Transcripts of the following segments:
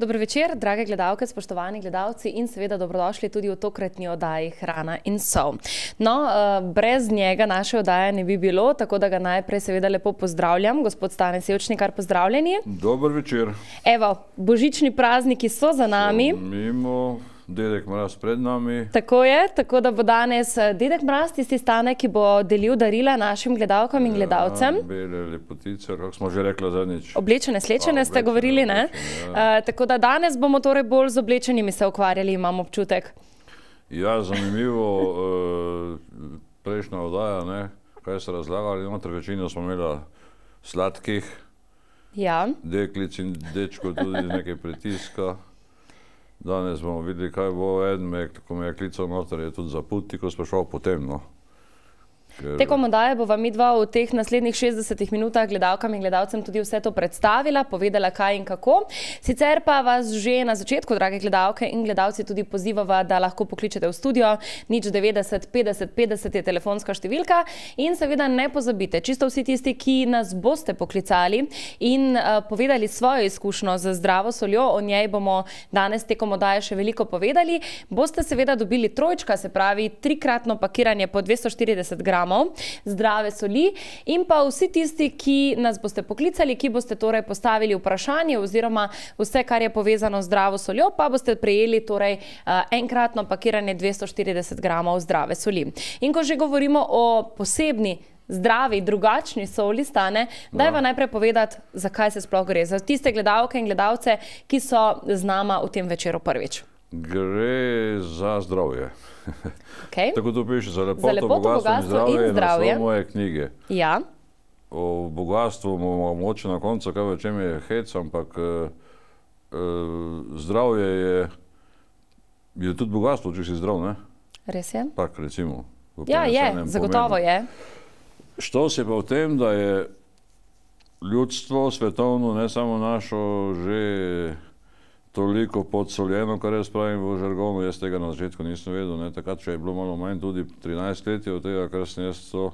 Dobro večer, drage gledalke, spoštovani gledalci in seveda dobrodošli tudi v tokratni oddaji Hrana in sol. No, brez njega naše oddaje ne bi bilo, tako da ga najprej seveda lepo pozdravljam. Gospod Stane Sevčnikar, pozdravljeni. Dober večer. Evo, božični prazniki so za nami. Mimo, Dedek Mraz pred nami. Tako je, tako da bo danes Dedek Mraz tisti Stane, ki bo delil darila našim gledalkam in gledalcem. Bele lepotice, kako smo že rekla zadnjič. Oblečene, slečene ste govorili, ne? Tako da danes bomo torej bolj z oblečenimi se ukvarjali, imam občutek. Ja, zanimivo, prejšnja oddaja, ne, kaj so razlagali, notri večino smo imeli sladkih, deklic in dečkov tudi nekaj pritiska. Danes bomo videli, kaj bo. Ko me je klical noter, je tudi za puti, ko smo šel potem, no. Tekom oddaje bova midva v teh naslednjih 60 minutah gledalkam in gledalcem tudi vse to predstavila, povedala kaj in kako. Sicer pa vas že na začetku, drage gledalke in gledalci, tudi pozivava, da lahko pokličete v studio. 090 50 50 je telefonska številka in seveda ne pozabite, čisto vsi tisti, ki nas boste poklicali in povedali svojo izkušnjo z zdravo soljo, o njej bomo danes tekom oddaje še veliko povedali, boste seveda dobili trojčka, se pravi trikratno pakiranje po 240 gramov zdrave soli in pa vsi tisti, ki nas boste poklicali, ki boste torej postavili vprašanje oziroma vse, kar je povezano z zdravo soljo, pa boste prejeli torej enkratno pakiranje 240 gramov zdrave soli. In ko že govorimo o posebni zdravi, drugačni soli, Stane, dajva najprej povedati, zakaj se sploh gre. Za tiste gledalke in gledalce, ki so z nama v tem večeru prvič. Gre za zdravje. Tako to piše, za lepoto, bogatstvo in zdravje. Naslov moje knjige. Ja. O bogatstvu bomo moče na koncu, kaj v čem je hec, ampak zdravje je tudi bogatstvo, če si zdrav, ne? Res je? Tak, recimo. Ja, je, zagotovo je. Što se pa v tem, da je ljudstvo svetovno, ne samo našo, že toliko podsoljeno, kar jaz pravim v žargonu, jaz tega na začetku nisem vedel, ne, takrat, če je bilo malo manj, tudi 13 let od tega, kar sem jaz to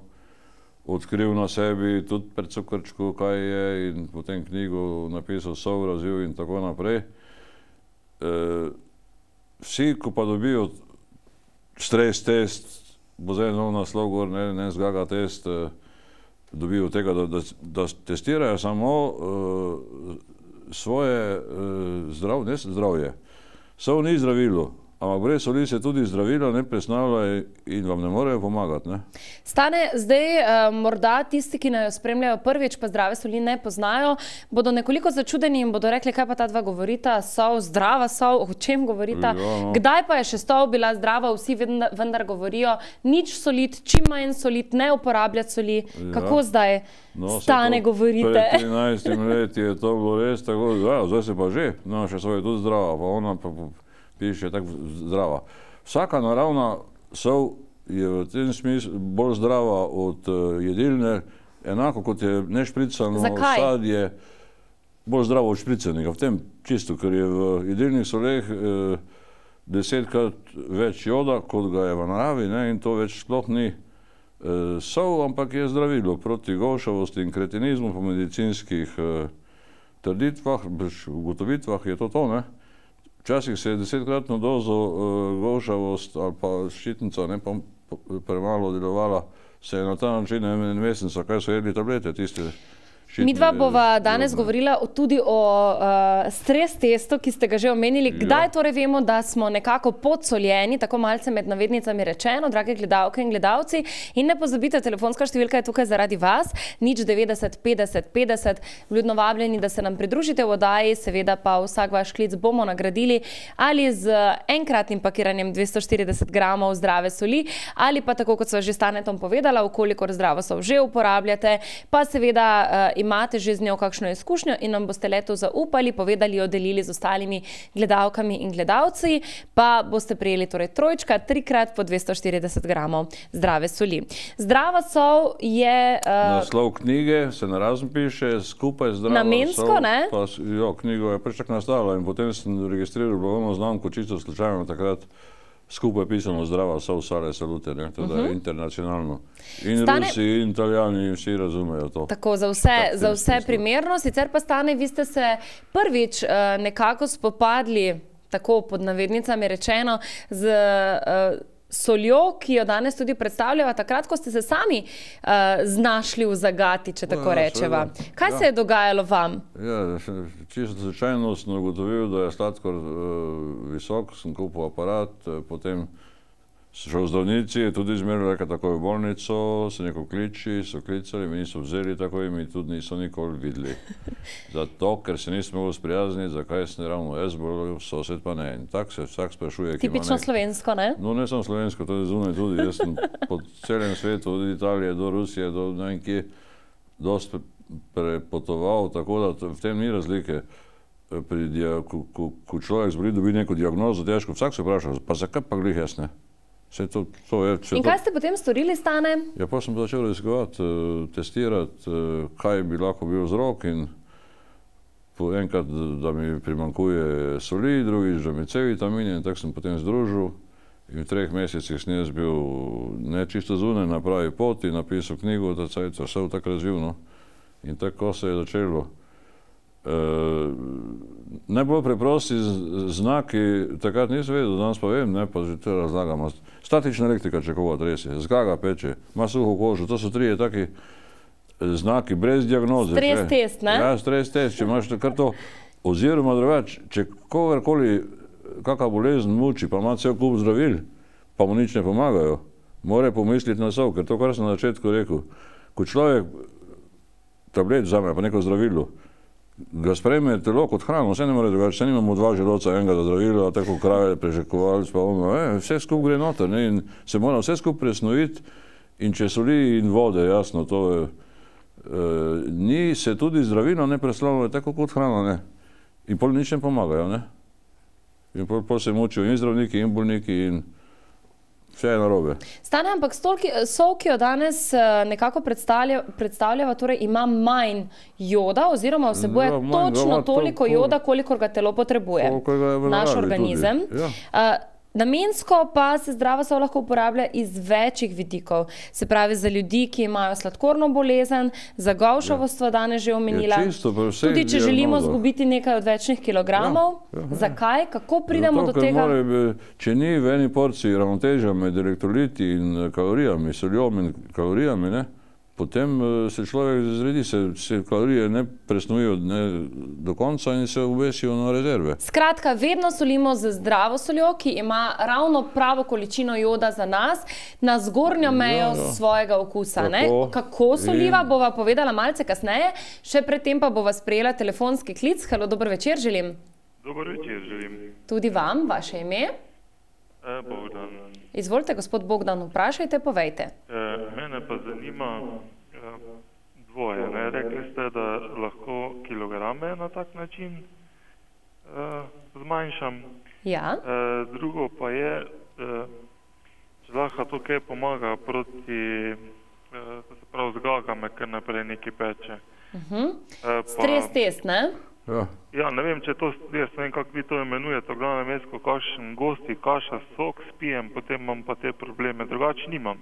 odkril na sebi, tudi pred cukrčku, kaj je, in potem knjigo napisal Sovraziv in tako naprej. Vsi, ko pa dobijo stres test, bo zdaj nov naslov gor, ne zgaga test, dobijo tega, da testirajo samo svoje zdravje. Sol ni zdravilo, ampak brez soli se tudi zdravilo ne presnavlja in vam ne morejo pomagati, ne? Stane, zdaj morda tisti, ki nas spremljajo prvič, pa zdrave soli ne poznajo, bodo nekoliko začudeni in bodo rekli, kaj pa ta dva govorita, sol, zdrava sol, o čem govorita? Kdaj pa je še sol bila zdrava, vsi vendar govorijo, nič solit, čim manj solit, ne uporabljati soli. Kako zdaj, Stane, govorite? Pred 13 leti je to bilo res tako, zdaj se pa že, naša sol je tudi zdrava, pa ona pa piše tako zdrava. Vsaka naravna sol je v tem smislu bolj zdrava od jedilne, enako kot je nešpricano sadje bolj zdravo od špricanega. V tem čisto, ker je v jedilnih soleh 10-krat več joda, kot ga je v naravi, in to več sploh ni sol, ampak je zdravilo proti golšavosti in kretinizmu po medicinskih trditvah, ugotovitvah je to, ne? Včasih se je 10-kratno dozo golšavost ali pa ščitnica premalo delovala, se je na ta način en mesec, kaj so jedli tablete, tiste Midva bova danes govorila tudi o stres testu, ki ste ga že omenili. Kdaj torej vemo, da smo nekako podsoljeni, tako malce med navednicami rečeno, drage gledalke in gledalci. In ne pozabite, telefonska številka je tukaj zaradi vas, 090 50 50. Vljudno vabljeni, da se nam pridružite v oddaji, seveda pa vsak vaš klic bomo nagradili ali z enkratnim pakiranjem 240 gramov zdrave soli, ali pa tako, kot sva že Stanetom povedala, ukolikor zdravo sol že uporabljate, pa seveda imate že z njo kakšno izkušnjo in nam boste leto zaupali, povedali, jo delili z ostalimi gledalkami in gledalci, pa boste prijeli torej trojčka, trikrat po 240 gramov zdrave soli. Zdrava sol je... Naslov knjige se narazen piše, skupaj zdrava sol. Namensko, ne? Jo, knjigo je prečak nastala in potem sem registriral bilo znamko čisto slučajno takrat skupaj pisano zdrava sol sale salute, ne, to je internacionalno. In Rusi, in Italijani, vsi razumejo to. Tako, za vse primerno. Sicer pa Stane, vi ste se prvič nekako spopadli, tako pod navednicami rečeno, z soljo, ki jo danes tudi predstavljava, takrat, ko ste se sami znašli v zagati, če tako rečeva. Kaj se je dogajalo vam? Ja, čisto slučajno sem ugotovil, da je sladkor visok, sem kupil aparat, potem šel v zdravnici, je tudi izmeril, rekel takoj v bolnico, se neko kliči, so klicali, mi niso vzeli takoj, mi tudi niso nikoli videli. Zato, ker se nismo mogli sprijazniti, zakaj sem ravno jaz bolj, sosed pa ne. In tak se vsak sprašuje, ki ima tipično slovensko, ne? No, ne samo slovensko, to je zunaj tudi. Jaz sem po celem svetu, od Italije do Rusije, do nekje, dosti prepotoval, tako da v tem ni razlike. Ko človek zboli, dobi neko diagnozo, težko, vsak se vpraša, pa zakaj pa glih jaz ne? In kaj ste potem storili, Stane? Ja, pa sem začel raziskovati, testirati, kaj bi lahko bil vzrok in enkrat, da mi primanjkuje soli, drugič, da mi C-vitamini in tako sem potem združil in v 3 mesecih sem jaz bil ne čisto zunaj na pravi poti, napisal knjigo, da se je vse tako razvil, no. In tako se je začelo. Najbolj preprosti znaki, takrat nisem vedel, danes pa vem, ne, pa že to razlagamo. Statična elektrika, če koga trese, zgaga peče, ima suho kožo, to so 3 taki znaki, brez diagnoze. Stres test, ne? Ja, stres test, če imaš kar to, oziroma drugače, če kogarkoli kakva bolezen muči, pa ima cel kup zdravil, pa mu nič ne pomagajo, mora pomisliti na sol, ker to, kar sem na začetku rekel, ko človek tablet vzame, pa neko zdravilo, ga sprejme telo kot hrano, vse ne more drugače, vse nimamo 2 želodca, enega za zdravilo, tako krave, prežekovalc, pa ono, vse skup gre noter, ne, in se mora vse skup presnoviti, in če soli in vode, jasno, to je, ni se tudi zdravilo ne preslavljajo tako kot hrana, ne, in pol nič ne pomagajo, ne, in pol se mučijo in zdravniki, in bolniki, in vse je narobe. Stane, ampak sol, ki jo danes nekako predstavljava, torej ima manj joda oziroma vsebuje točno toliko joda, kolikor ga telo potrebuje, naš organizem. Namensko pa se zdrava sol lahko uporablja iz večjih vidikov. Se pravi, za ljudi, ki imajo sladkorno bolezen, za Gaučevo sva danes že omenila. Tudi če želimo zgubiti nekaj odvečnih kilogramov. Zakaj? Kako pridemo do tega? Če ni v eni porciji ravnotežja med elektroliti in kalorijami, soljom in kalorijami, ne, potem se človek zredi, se kalorije ne presnovijo do konca in se obesijo na rezerve. Skratka, vedno solimo z zdravo soljo, ki ima ravno pravo količino joda za nas, na zgornjo mejo svojega okusa. Kako soliva, bova povedala malce kasneje, še predtem pa bova sprejela telefonski klic. Halo, dober večer želim. Dober večer želim. Tudi vam, vaše ime? Bogdan. Izvolite, gospod Bogdan, vprašajte, povejte. Mene pa zanima dvoje. Rekli ste, da lahko kilograme na tak način zmanjšam. Ja. Drugo pa je, če lahko to kaj pomaga proti, to se pravi, zgaga me kar naprej nekaj peče. Stres test, ne? Ja, ne vem, če to, jaz ne vem, kako vi to imenujete, v glavnem jaz, ko kakšen gosti, kaša, sok spijem, potem imam pa te probleme, drugače nimam.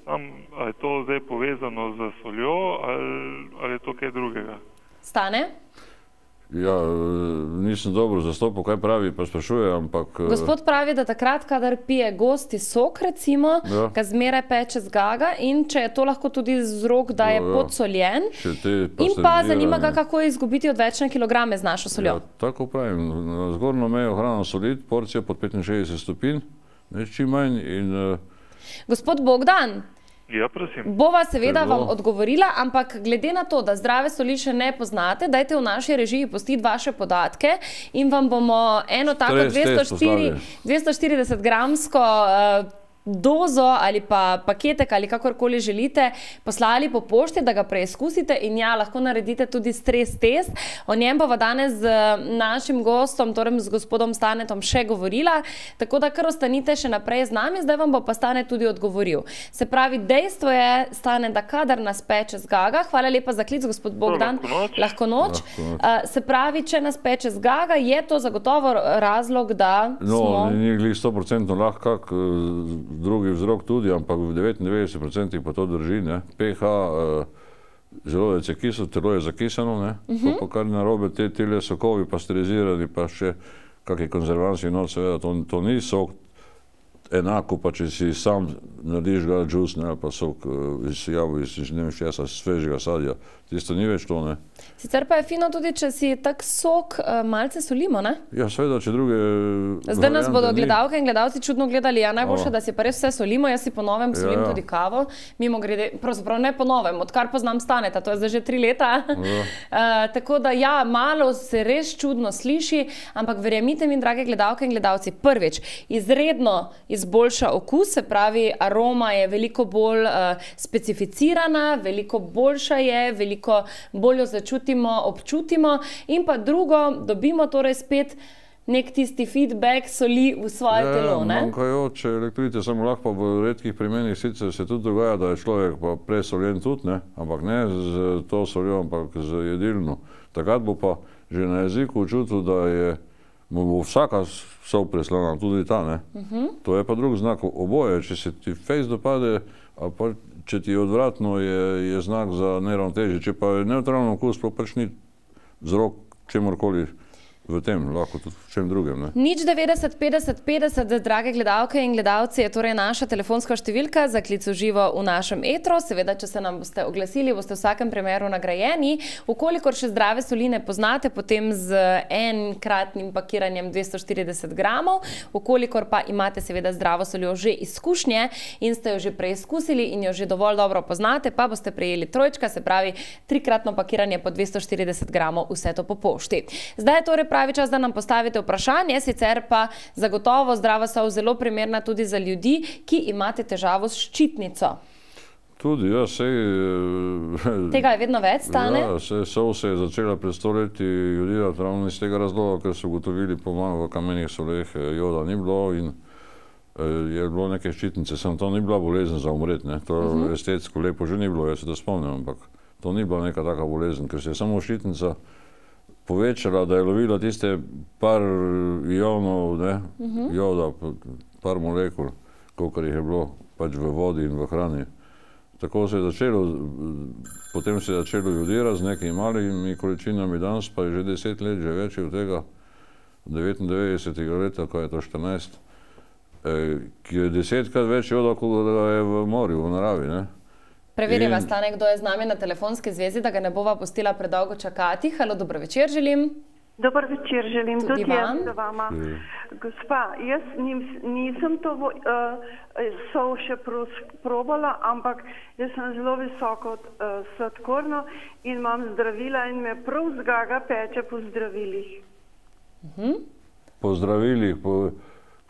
Ali je to zdaj povezano z soljo, ali je to kaj drugega? Stane? Ja, nisem dobro zastopil, kaj pravi, pa sprašuje, ampak... Gospod pravi, da takrat, kadar pije gosti sok, recimo, ga zmeraj peče zgaga in če je to lahko tudi vzrok, da je podsoljen in pa zanima ga, kako izgubiti odvečne kilograme z našo soljo. Ja, tako pravim, na zgornjo mejo hrano soliti, porcija pod 65 stopinj, neč čim manj in... Gospod Bogdan, ja, prosim. Bova seveda vam odgovorila, ampak glede na to, da zdrave soli še ne poznate, dajte v naši režiji pustiti vaše podatke in vam bomo eno tako 240 gramsko dozo ali pa paketek ali kakorkoli želite poslali po pošti, da ga preizkusite in ja, lahko naredite tudi stres test. O njem bova danes z našim gostom, torej z gospodom Stanetom, še govorila, tako da kar ostanite še naprej z nami, zdaj vam bo pa Stanet tudi odgovoril. Se pravi, dejstvo je, Stanet, da kadar nas peče zgaga, hvala lepa za klic, gospod Bogdan, lahko noč. Se pravi, če nas peče zgaga, je to zagotovo razlog, da smo... No, ni glih 100% lahko kak drugi vzrok tudi, ampak v 99% pa to drži, ne. pH, želodec je kisel, telo je zakisano, ne. Pa kar narobe, tele sokovi pasteurizirani, pa še kakšni konzervansi, no seveda, to ni sok enako, pa če si sam narediš ga džus, ne, ali pa sok iz jabolk, ne vem česa, svežega sadja. Tisto ni več to, ne. Sicer pa je fino tudi, če si tak sok malce solimo, ne? Ja, seveda, če druge... Zdaj nas bodo gledalke in gledalci čudno gledali, ja, najboljše, da si pa res vse solimo, jaz si po novem solim tudi kavo, mimo grede, pravzaprav ne po novem, odkar poznam Staneta, to je zdaj že 3 leta. Tako da ja, malo se res čudno sliši, ampak verjemite mi, drage gledalke in gledalci, prvič, izredno izboljša okus, se pravi, aroma je veliko bolj specificirana, veliko boljša je, veliko bolj jo začutimo, občutimo in pa drugo, dobimo torej spet nek tisti feedback soli v svoje telo, ne? Ja, manjkajoče elektrolite, samo lahko pa v redkih primerih sicer se tudi dogaja, da je človek pa presoljen tudi, ne? Ampak ne z to soljo, ampak z jedilno. Takrat bo pa že na jeziku čutil, da je bo vsaka sol preslana, tudi ta, ne? To je pa drug znak oboje, če se ti fejs dopade, a pa če ti je odvratno, je znak za neravnotežje. Če pa je neutralno okus, pa pač ni vzrok čemorkoli v tem, lahko tudi v čem drugem, ne. 090 50 50, drage gledalke in gledalci, je torej naša telefonska številka za klic v živo v našem etru. Seveda, če se nam boste oglasili, boste v vsakem primeru nagrajeni. Ukolikor še zdrave soli ne poznate, potem z enkratnim pakiranjem 240 gramov. Ukolikor pa imate seveda zdravo soljo že izkušnje in ste jo že preizkusili in jo že dovolj dobro poznate, pa boste prejeli trojčka, se pravi 3-kratno pakiranje po 240 gramov, vse to po pošti. Zdaj je torej pravi čas, da nam postavite vprašanje, sicer pa zagotovo zdrava sol zelo primerna tudi za ljudi, ki imate težavo s ščitnico. Tudi, ja, sej... Tega je vedno več, Stane? Ja, sol se je začela pred 100 leti jodirati ravno iz tega razloga, ker so ugotovili pomaga v kamenih soleh joda ni bilo in je bilo neke ščitnice, samo to ni bila bolezen za umret, ne. To estetsko lepo že ni bilo, jaz se to spomnim, ampak to ni bila neka taka bolezen, ker se je samo ščitnica povečala, da je lovila tiste par ionov, ne, joda, par molekul, kolikor jih je bilo pač v vodi in v hrani. Tako se je začelo, potem se je začelo jodirati z nekimi malimi količinami, danes pa je že 10 let, že več od tega, 99. leta, ko je to 14, ki je 10-krat več joda, kot da je v morju, v naravi, ne. Preveriva, Stane, kdo je z nami na telefonski zvezi, da ga ne bova pustila predolgo čakati. Halo, dobro večer želim. Dober večer želim, tudi jaz za vama. Gospa, jaz nisem to sol še probala, ampak jaz sem zelo visoko sladkorno in imam zdravila in me prav zgaga peče po zdravilih. Po zdravilih?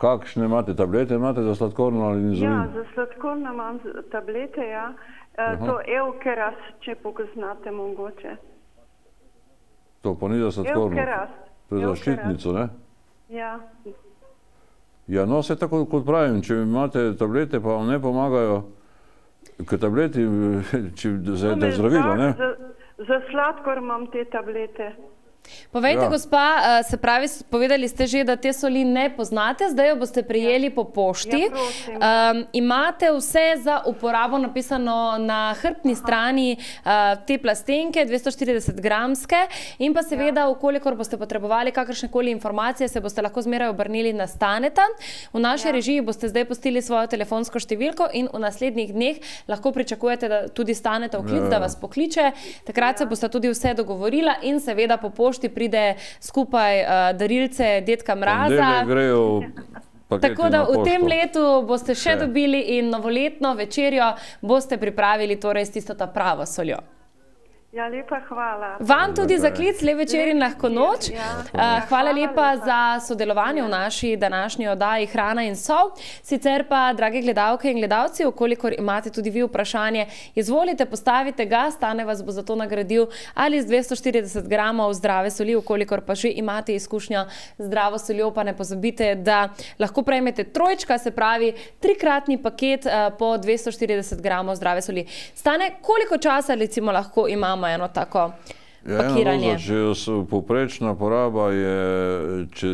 Kakšne imate tablete? Imate za sladkorno ali inzulin? Ja, za sladkorno imam tablete, ja. To Eukeras, če poznate mogoče. To pa ni za sladkorno? Eukeras. To je za ščitnico, ne? Ja. Ja, no, se tako kot pravim, če imate tablete, pa vam ne pomagajo, ker tableti, za zdravilo, ne? Za sladkor imam te tablete. Povejte, gospa, se pravi, povedali ste že, da te soli ne poznate, zdaj jo boste prijeli po pošti. Imate vse za uporabo napisano na hrbtni strani te plastenke, 240 gramske, in pa seveda, ukolikor boste potrebovali kakršnekoli informacije, se boste lahko zmeraj obrnili na Staneta. V naši režiji boste zdaj pustili svojo telefonsko številko in v naslednjih dneh lahko pričakujete tudi Stanetov klic, da vas pokliče. Takrat se boste tudi vse dogovorila in seveda po pošti pride skupaj darilce Dedka Mraza. Tako da v tem letu boste še dobili in novoletno večerjo boste pripravili torej s tisto ta pravo soljo. Ja, lepa hvala. Vam tudi za klic, lep večer in lahko noč. Hvala lepa za sodelovanje v naši današnji oddaji Hrana in sol. Sicer pa, drage gledalke in gledalci, ukolikor imate tudi vi vprašanje, izvolite, postavite ga, Stane vas bo za to nagradil, ali z 240 gramov zdrave soli, ukolikor pa že imate izkušnjo z zdravo soljo, pa ne pozabite, da lahko prejmete trojčka, se pravi 3-kratni paket po 240 gramov zdrave soli. Stane, koliko časa recimo lahko imamo eno tako pakiranje? Povprečna poraba je, če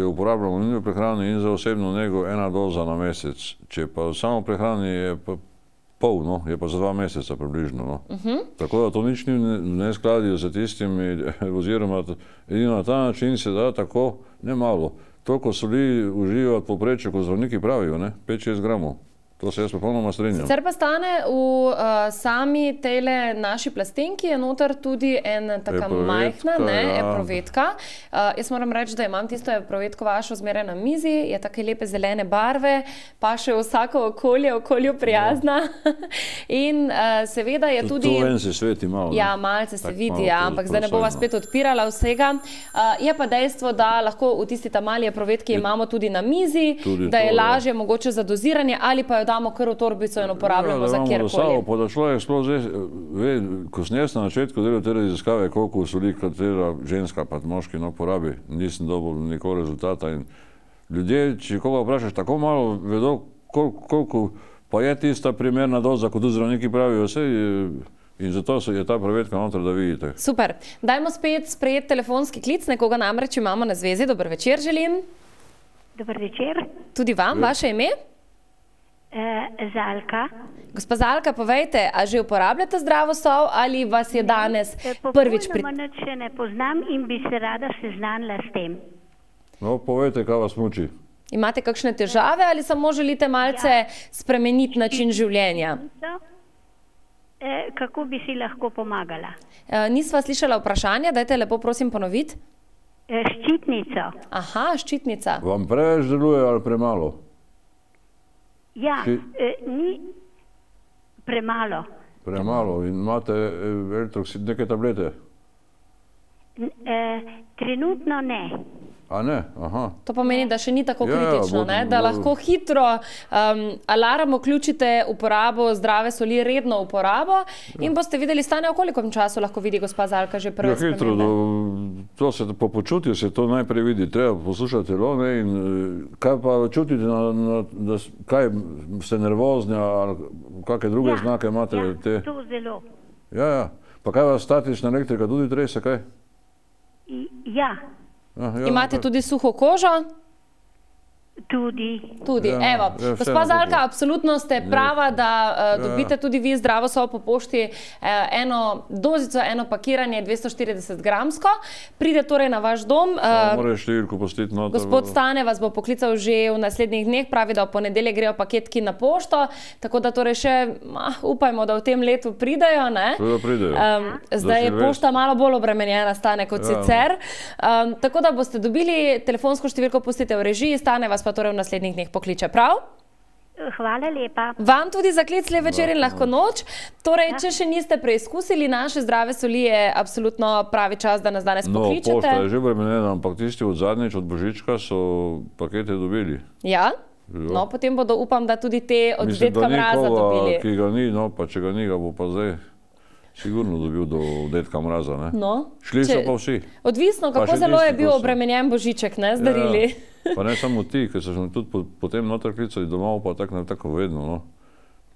uporabljamo v prehrani in za osebno nego, 1 doza na mesec. Če pa samo prehrani je pa pol, je pa za 2 meseca približno. Tako da to nič ni v neskladju z tistimi, oziroma edino na ta način se da tako, ne malo, toliko soli uživati povprečju, kot zdravniki pravijo, 5-6 gramov. To se jaz popolnoma strinjam. Sicer pa Stane, v sami tejle naši plastenki je noter tudi ena taka majhna eprovetka. Jaz moram reči, da imam tisto eprovetko vašo zmeraj na mizi, je take lepe zelene barve, pa še vsako okolju prijazna. In seveda je tudi... To ven se sveti malo. Ja, malce se vidi, ampak zdaj ne bova spet odpirala vsega. Je pa dejstvo, da lahko v tisti ta mali eprovetki imamo tudi na mizi, da je lažje mogoče za doziranje, ali pa jo damo kar v torbico in uporabljamo za kjerkoli. Pa da človek sploh zdaj ve, ko sem jaz na začetku delal te raziskave, koliko soli katera ženska pa moški porabi, nisem dobil nikoli rezultata. In ljudje, če koga vprašaš, tako malo vedo, koliko pa je tista primerna doza, kot tudi zdravniki pravijo, in zato je ta prevedka noter, da vidite. Super. Dajmo spet sprejeti telefonski klic, nekoga namreč imamo na zvezi. Dober večer želim. Dober večer. Tudi vam, vaše ime? Zalka. Gospa Zalka, povejte, a že uporabljate zdravo sol ali vas je danes prvič Popolnoma nič še ne poznam in bi se rada seznanila s tem. No, povejte, kaj vas muči. Imate kakšne težave ali samo želite malce spremeniti način življenja? Kako bi si lahko pomagala? Nisva slišala vprašanja, dajte lepo prosim ponoviti. Ščitnico. Aha, ščitnica. Vam preveč deluje ali premalo? Ja, ni premalo. Premalo. In imate neke tablete? Trenutno ne. A ne? Aha. To pomeni, da še ni tako kritično, da lahko hitro alarm vključite uporabo zdrave soli, redno uporabo in boste videli, Stane, v kolikom času lahko vidi gospa Zalka že prve spremembe? Hitro, po počutju se to najprej vidi, treba poslušati telo, in kaj pa čutite, kaj ste nervozni ali kakšne druge znake imate? Ja, to zelo. Ja, pa kaj vas statična elektrika tudi trese, kaj? Ja. Imate tudi suho kožo? Tudi. Evo, gospa Zalka, absolutno ste prava, da dobite tudi vi zdravo sol po pošti, eno dozico, eno pakiranje 240 gramsko. Pride torej na vaš dom. Moraš številko postiti noter. Gospod Stane vas bo poklical že v naslednjih dneh, pravi, da v ponedeljek grejo paketki na pošto, tako da torej še upajmo, da v tem letu pridejo. Seveda pridejo. Zdaj je pošta malo bolj obremenjena, Stane, kot sicer. Tako da boste dobili telefonsko številko, pustite v režiji, Stane vas pa torej v naslednjih dneh pokliče, prav? Hvala lepa. Vam tudi za klic, lep večer in lahko noč. Torej, če še niste preizkusili naše zdrave soli, je absolutno pravi čas, da nas danes pokličete. No, pošta je že obremenjena, ampak tisti od zadnjič, od Božička, so pakete dobili. Ja? No, potem bodo, upam, da tudi te od Dedka Mraza dobili. Mislim, da nikoga, ki ga ni, no, pa če ga ni, ga bo pa zdaj sigurno dobil do Dedka Mraza, ne? No. Šli so pa vsi. Odvisno, kako zelo je bil obremenjen Božiček, ne, z darili. Pa ne samo ti, ker so še tudi potem noter klicali domov, pa tako vedno, no.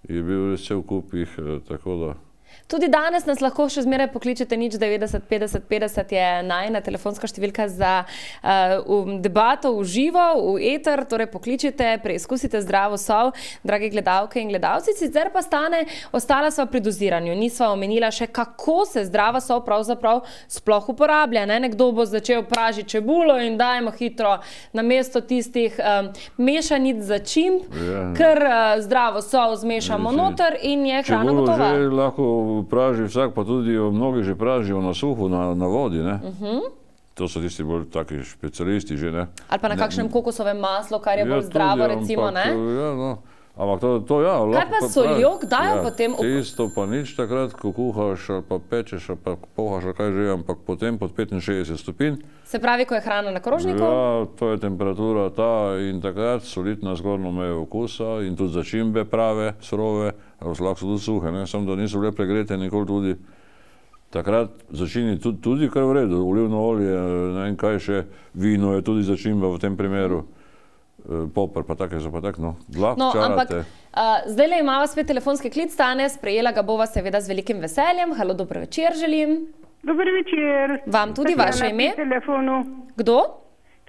Je bil res cel kup jih, tako da... Tudi danes nas lahko še zmeraj pokličete, nič 90 50 50 je najina telefonska številka za debato v živo, v eter, torej pokličite, preizkusite zdravo sol, drage gledalke in gledalci. Sicer pa Stane, ostala sva pri doziranju, nisva omenila še, kako se zdrava sol pravzaprav sploh uporablja. Nekdo bo začel pražiti čebulo in dajmo hitro namesto tistih mešanic začimb, ker zdravo sol zmešamo noter in je hrana gotova. Čebulo že lahko praži vsak, pa tudi mnogi že pražijo na suhu, na vodi, ne? To so tisti bolj taki specialisti že, ne? Ali pa na kakšnem kokosovem maslu, kar je bolj zdravo, recimo, ne? Ja, no. Ampak to ja, lahko... Kaj pa soljo, kdaj potem? Tisto pa nič takrat, ko kuhaš ali pa pečeš ali pa pohaš ali kaj že, ampak potem pod 65 stopinj. Se pravi, ko je hrana na krožniku? Ja, to je temperatura ta in takrat soliti na zgornjo mejo okusa in tudi začimbe prave, surove, lahko so tudi suhe, ne, samo da niso bile pregrete nikoli tudi. Takrat začini tudi kar v redu, olivno olje, ne vem kaj še, vino je tudi začimba v tem primeru. Poper, pa tako je za pa tako, no, lahko čarate. Zdajle imamo spet telefonski klic, Tane, sprejela ga bova seveda z velikim veseljem. Halo, dober večer želim. Dober večer. Vam tudi vaše ime? Telefonu. Kdo?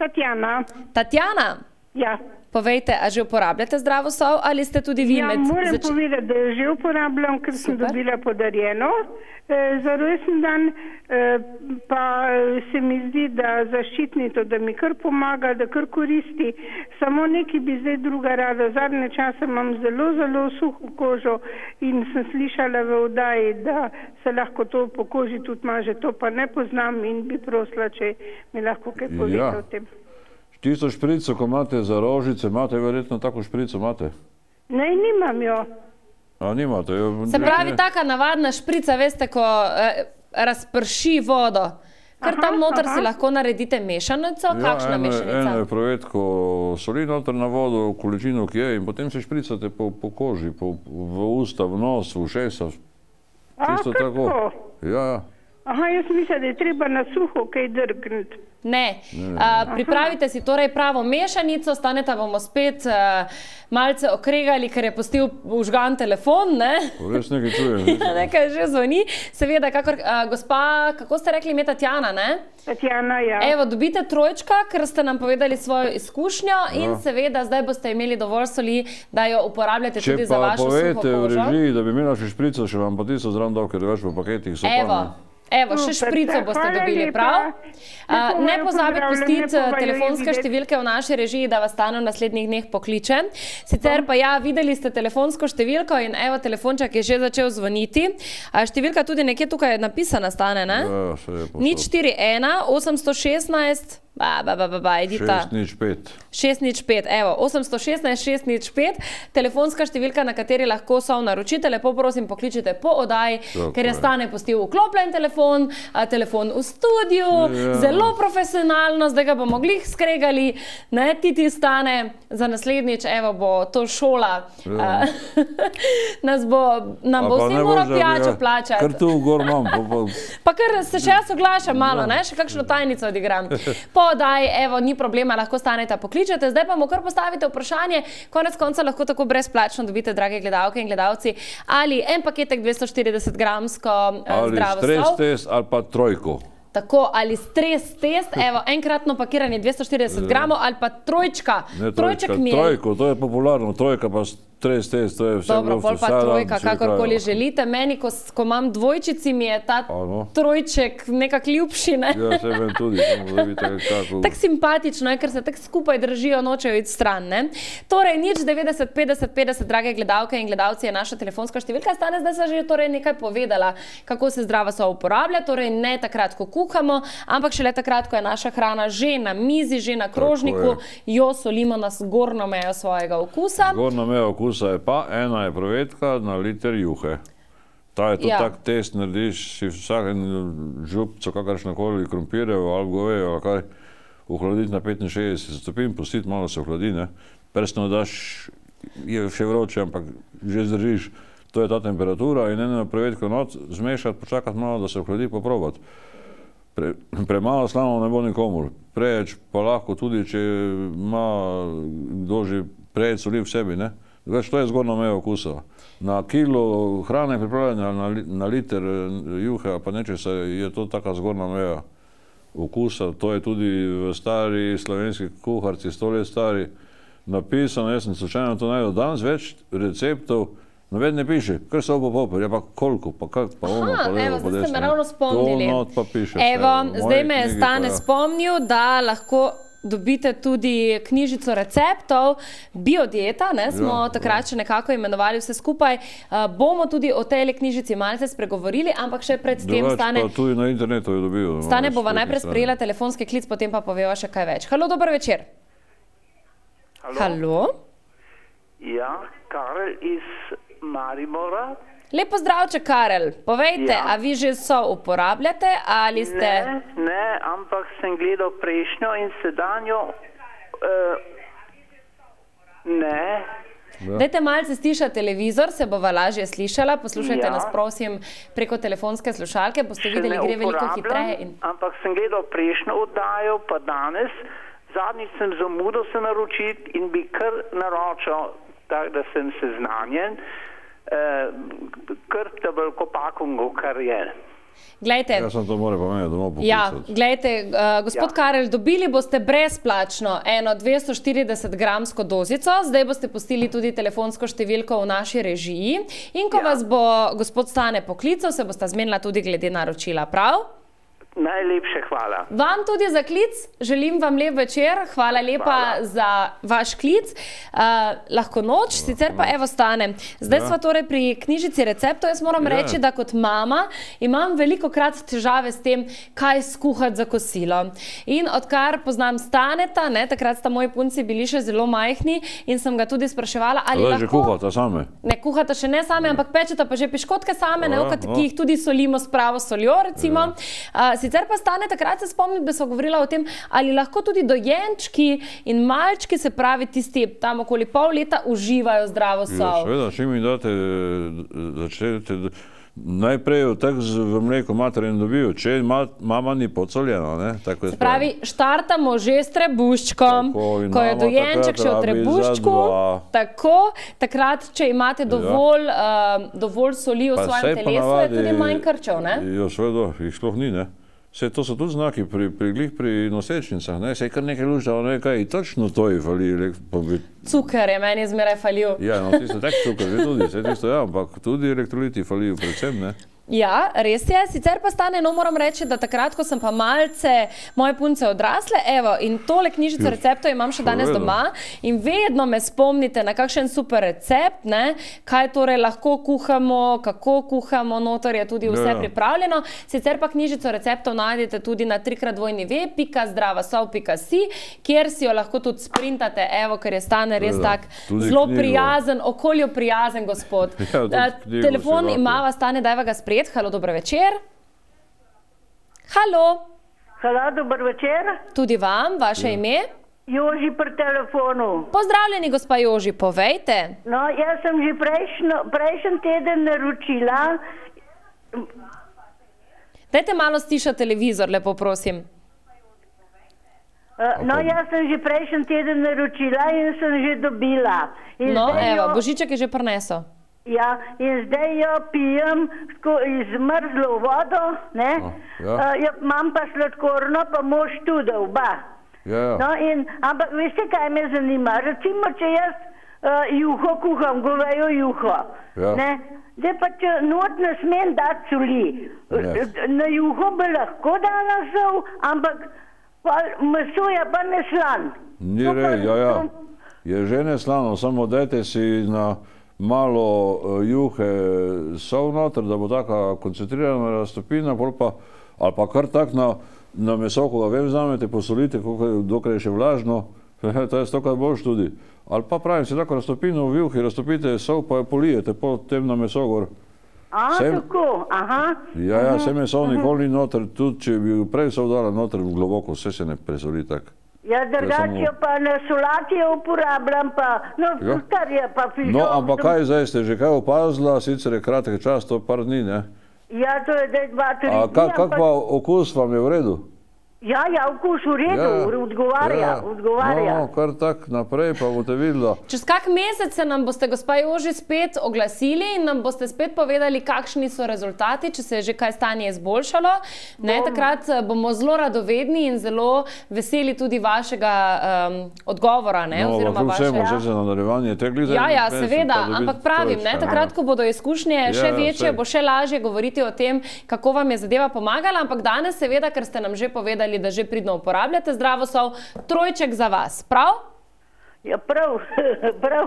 Tatjana. Tatjana? Ja. Povejte, a že uporabljate zdravo sol ali ste tudi vi med... Ja, moram povedati, da že uporabljam, ker sem dobila podarjeno za rojstni dan, pa se mi zdi, da zaščitnito, da mi kar pomaga, da kar koristi. Samo nekaj bi zdaj druga rada. Zadnje čase imam zelo suho kožo in sem slišala v oddaji, da se lahko to po koži tudi maže. To pa ne poznam in bi prosila, če mi lahko kaj povete o tem. Tisto šprico, ko imate za rožice, imate verjetno tako šprico, imate? Ne, nimam jo. A nimate jo? Se pravi, taka navadna šprica, veste, ko razprši vodo. Ker tam noter si lahko naredite mešanico, kakšna mešanica? Eno je pravet, ko soli noter na vodo, količino, ki je, in potem se špricate po koži, v usta, v nos, v ušesa. Čisto tako. Ja. Aha, jaz mislim, da je treba na suho kaj drgniti. Ne. Pripravite si torej pravo mešanico, Staneta bomo spet malce okregali, ker je pustil užgan telefon, ne? Res nekaj čujem. Nekaj že zvoni. Seveda, gospa, kako ste rekli ime, Tatjana, ne? Tatjana, ja. Evo, dobite trojčka, ker ste nam povedali svojo izkušnjo in seveda zdaj boste imeli dovolj soli, da jo uporabljate tudi za vašo suho kožo. Če pa povete v režiji, da bi imela še šprico, še vam pa tisto zraven dal, ker več v paketih so pa... Evo, še šprico boste dobili, prav? Ne pozabite pustiti telefonske številke v naši režiji, da vas Stane v naslednjih dneh pokliče. Sicer pa ja, videli ste telefonsko številko in evo, telefonček je že začel zvoniti. Številka tudi nekje tukaj je napisana, Stane, ne? Ja, še je posod. 041 816 605. 605, evo, 816 605, telefonska številka, na kateri lahko sol naročite, lepo prosim pokličite po oddaji, ker je Stane pustil vklopljen telefon, telefon v studiu, zelo profesionalno, zdaj ga bomo glih skregali, ne, ti Stane, za naslednjič, evo, bo to šola, nam bo vsi moral pijačo plačati. Kar tu gor imam. Pa kar se še jaz oglašam malo, ne, še kakšno tajnico odigram. Podaj, evo, ni problema, lahko Staneta pokličete. Zdaj pa mu kar postavite vprašanje, konec konca lahko tako brezplačno dobite, drage gledalke in gledalci, ali en paketek 240 gramsko zdravo sol. Ali stres test ali pa trojko. Tako, ali stres test, evo, enkratno pakiranje 240 gramov ali pa trojčka. Ne trojčka, trojko, to je popularno, trojka pa stres test, to je vse. Dobro, pol pa trojka, kakorkoli želite. Meni, ko imam dvojčici, mi je ta trojček nekak ljubši, ne? Ja, se vem tudi, da vidite kako... Tak simpatično je, ker se tak skupaj držijo, nočejo iti stran, ne? Torej, nič 90 50 50, drage gledalke in gledalci, je naša telefonska številka. Stane, zdaj sem že torej nekaj povedala, kako se zdrava sol uporablja, torej ne takrat, ko kuhamo, ampak šele takrat, ko je naša hrana že na mizi, že na krožniku, jo solimo na zgornjo mejo svojega okusa. Zgornjo mejo okusa je pa, ena je provetka na liter juhe. Ta je tudi tak test, narediš si vsak župco, kakršnakoli krompirjev ali govejo, ali kaj, ohladiti na 65 stopinj, pustiti, malo se ohladi, ne. Presno daš, je še vroče, ampak že zdržiš, to je ta temperatura in eno provetko not zmešati, počakati malo, da se ohladi, poprobati. Premalo slano ne bo nikomur. Preveč pa lahko tudi, če ima kdo že preveč soli v sebi, ne. To je zgornja meja okusa. Na kilo hrane pripravljanja, na liter juhe, pa nečesa, je to taka zgornja meja okusa. To je tudi v stari slovenski kuharci, 100 let stari, napisano. Jaz sem slučajno to najdel. Danes več receptov, noved ne piše, kar so poper, ja pa koliko, pa kak, pa ono, pa levo, pa desno. Zdaj ste me ravno spomnili. To not pa piše. Evo, zdaj me je Stane spomnil, da lahko dobite tudi knjižico receptov, biodieta, ne, smo takrat še nekako imenovali vse skupaj. Bomo tudi o tej knjižici malce spregovorili, ampak še pred tem, Stane... Pa tudi na internetu je dobil. Stane bova najprej sprejela telefonski klic, potem pa poveva še kaj več. Halo, dober večer. Halo. Halo. Ja, Karel iz Maribora. Lep pozdravček, Karel. Povejte, a vi že so uporabljate ali ste... Ne, ampak sem gledal prejšnjo in sedanjo. Ne. Dajte malce stišati televizor, se bova lažje slišala. Poslušajte nas, prosim, preko telefonske slušalke. Boste videli, gre veliko hitreje. Ampak sem gledal prejšnjo oddajo, pa danes. Zadnjič sem zamudil se naročiti in bi kar naročal, tako da sem seznanjen, kar tabelkopakungu, kar je. Glejte, ja sem to moral pomeniti domov poklicati. Ja, glejte, gospod Karel, dobili boste brezplačno eno 240 gramsko dozico, zdaj boste pustili tudi telefonsko številko v naši režiji in ko vas bo gospod Stane poklical, se boste zmenila tudi glede naročila, prav? Najlepše hvala. Vam tudi za klic, želim vam lep večer, hvala lepa za vaš klic, lahko noč, sicer pa evo Stane. Zdaj smo torej pri knjižici receptov, jaz moram reči, da kot mama imam veliko krat težave s tem, kaj skuhati za kosilo. In odkar poznam Staneta, takrat sta moji punci bili še zelo majhni in sem ga tudi spraševala, ali lahko... Zdaj že kuhata same? Ne, kuhata še ne same, ampak pečeta pa že piškotke same, ki jih tudi solimo s pravo soljo, recimo. Sicer pa Stane, takrat se spomnim, da so govorila o tem, ali lahko tudi dojenčki in malčki, se pravi tisti tam okoli pol leta, uživajo zdravo sol. Seveda, čim mi date, začnete, najprej tak v mleku materin dobijo, če mama ni podsoljena. Se pravi, štartamo že s trebuščkom, ko je dojenček še v trebuščku, tako, takrat, če imate dovolj soli v svojem telesu, je tudi manj krčev, ne? Jo, seveda, jih sploh ni, ne? Sej to so tudi znaki pri nosečnicah, ne? Sej kar nekaj lužda, nekaj točno to je falil. Cukor je meni zmeraj falil. Ja, no, tisto tak cukor je tudi, sej tisto, ja, ampak tudi elektroliti falijo predvsem, ne? Ja, res je. Sicer pa Stane, no moram reči, da takrat, ko sem pa malce moje punce odrasle, evo, in tole knjižico receptov imam še danes doma in vedno me spomnite na kakšen super recept, ne, kaj torej lahko kuhamo, kako kuhamo, notor je tudi vse pripravljeno. Sicer pa knjižico receptov najdete tudi na www.zdravasol.si, kjer si jo lahko tudi sprintate, evo, ker je Stane res tak zelo prijazen, okolju prijazen gospod. Telefon imava, Stane, dajva ga sprejeti. Halo, dober večer. Halo. Halo, dober večer. Tudi vam, vaše ime? Joži pri telefonu. Pozdravljeni, gospa Joži, povejte. No, jaz sem že prejšnji teden naročila. Dajte malo stišati televizor, lepo prosim. No, jaz sem že prejšnji teden naročila in sem že dobila. No, evo, Božiček je že prinesel. Ja, in zdaj jo pijem z mrzlo vodo, ne? Imam pa sladkorno, pa mož tudi oba. No, ampak veste, kaj me zanima? Recimo, če jaz juho kuham, govejo juho, ne? Zdaj pa, če not ne smem dati soli. Na juho bi lahko dala sol, ampak meso je pa neslan. Ni rej, ja. Je že neslano, samo dajte si na malo juhe sol noter, da bo taka koncentrirana raztopina, ali pa kar tak na meso, ko ga vem znamete, posolite, dokaj je še vlažno, to je stokrat boljš tudi. Ali pa pravim si tako raztopino v juhi, raztopite sol, pa jo polijete potem na meso gor. Tako, aha. Ja, se meso nikoli ni noter, tudi če bi prej sol dala noter globoko, vse se ne presoli tak. Ja, drugače pa na solati jo uporabljam pa, no, kar je pa fižol. No, ampak kaj zdaj ste že kaj opazila, sicer je kratek čas, to par dni, ne? Ja, to je zdaj 2-3 dni. A kak pa okus vam je v redu? Ja, okus v redu, odgovarja. No, kar tak naprej, pa boste videla. Čez kak mesec se nam boste, gospa Joži, spet oglasili in nam boste spet povedali, kakšni so rezultati, če se je že kaj stanje izboljšalo. Takrat bomo zelo radovedni in zelo veseli tudi vašega odgovora. No, pa vsemo že za nadaljevanje tegli. Ja, seveda, ampak pravim, takrat, ko bodo izkušnje še večje, bo še lažje govoriti o tem, kako vam je zadeva pomagala, ampak danes seveda, ker ste nam že povedali, da že pridno uporabljate zdravo sol, trojček za vas, prav? Ja, prav,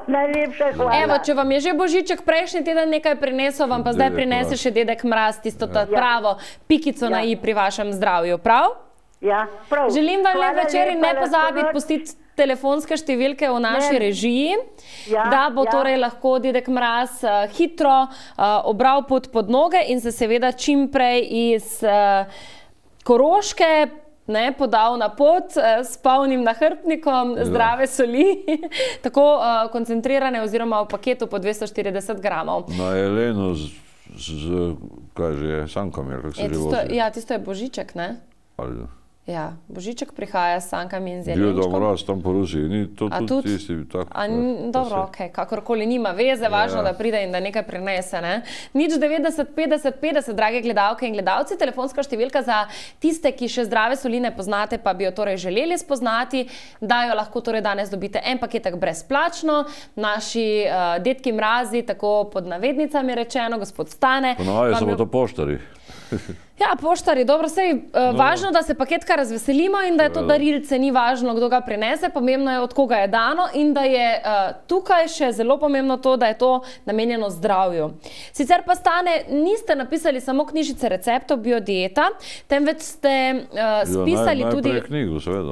najlepša hvala. Evo, če vam je že Božiček prejšnji teden nekaj prinesel, vam pa zdaj prinese še dedek Mraz, tisto pravo pikico na i pri vašem zdravju, prav? Ja, prav. Želim vam lep večer in ne pozabiti pustiti telefonske številke v naši režiji, da bo torej lahko dedek Mraz hitro obral pot pod noge in se seveda čim prej iz Koroške podal na pot s polnim nahrbtnikom zdrave soli, tako koncentrirane oziroma v paketu po 240 gramov. Na Jelenu kaj že je, sankami, kako se že vozi? Ja, tisto je Božiček, ne? Ali? Ja, Božiček prihaja s sankami in z jelenčkom. Bil Mraz tam po Rusiji, ni to tudi tisti tak? Dobro, okej, kakorkoli nima veze, važno, da pride in da nekaj prinese, ne? Nič 90 50 50, drage gledalke in gledalci, telefonska številka za tiste, ki še zdrave soli ne poznate, pa bi jo torej želeli spoznati, da jo lahko torej danes dobite en paketek brezplačno. Naši dedki Mrazi, tako pod navednicami rečeno, gospod Stane. Ponavadi so to poštari. Ja, poštari, dobro, sej važno, da se paketka razveselimo in da je to darilce, ni važno, kdo ga prinese, pomembno je, od koga je dano in da je tukaj še zelo pomembno to, da je to namenjeno zdravju. Sicer pa Stane, niste napisali samo knjižice receptov biodieta, temveč ste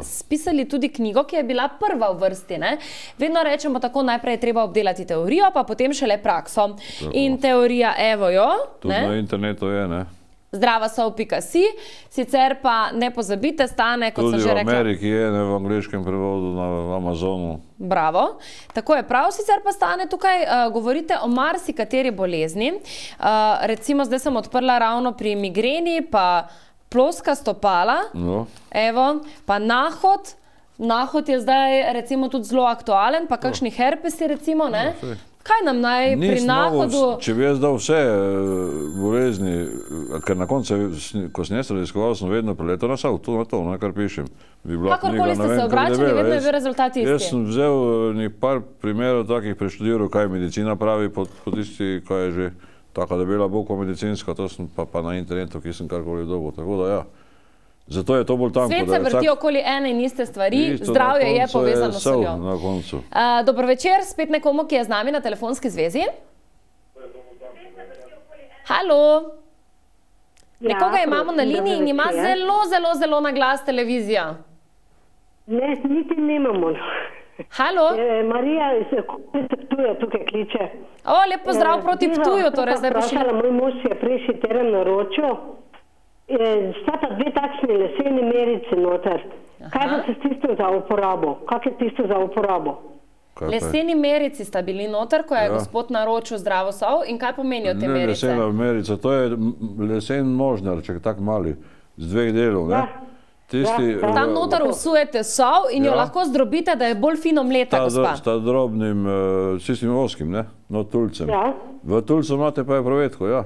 spisali tudi knjigo, ki je bila prva v vrsti, ne? Vedno rečemo tako, najprej je treba obdelati teorijo, pa potem šele prakso. In teorija, evo jo. Tudi na internetu je, ne? zdravasol.si, sicer pa ne pozabite, Stane, kot sem že rekla. Tudi v Ameriki je, ne, v angleškem prevodu, na Amazonu. Bravo. Tako je prav, sicer pa Stane, tukaj govorite o marsikateri bolezni. Recimo, zdaj sem odprla ravno pri migreni, pa ploska stopala, evo, pa nahod. Nahod je zdaj recimo tudi zelo aktualen, pa kakšni herpesi recimo, ne? Kaj nam naj pri nahodu... Če bi jaz dal vse bolezni, ker na koncu, ko sem jaz raziskoval, sem vedno preletel na Sav, to na to, kar pišem. Kakorkoli ste se obračali, vedno je bil rezultat isti. Jaz sem vzel par primerov takih, preštudiral, kaj medicina pravi po tisti, kaj je že taka debela boka medicinska, to sem pa na internetu, ki sem karkoli dobil, tako da ja. Zato je to bolj tanko. Svet se vrti okoli ene in iste stvari, zdravje je povezano s soljo. Na koncu. Dobro večer, spet nekomu, ki je z nami na telefonski zvezi. Halo. Nekoga imamo na liniji in ima zelo na glas televizija. Ne, niti nimamo. Halo. Marija iz Ptuja tukaj kliče. O, lep pozdrav proti Ptuju. Moj mož je prejšnji teden naročil. Sta pa dve takšni leseni merici noter. Kaj pa se s tistim za uporabo? Kak je tisto za uporabo? Leseni merici sta bili noter, ko je gospod naročil zdravo sol. In kaj pomenijo te merice? Ne, lesena merica, to je lesen možnar, če je tak mali, z dveh delov, ne? Tam noter usujete sol in jo lahko zdrobite, da je bolj fino mleta, gospa. S ta drobnim, čistim oskim, ne? No, tulcem. V tulcu imate pa je provetko, ja.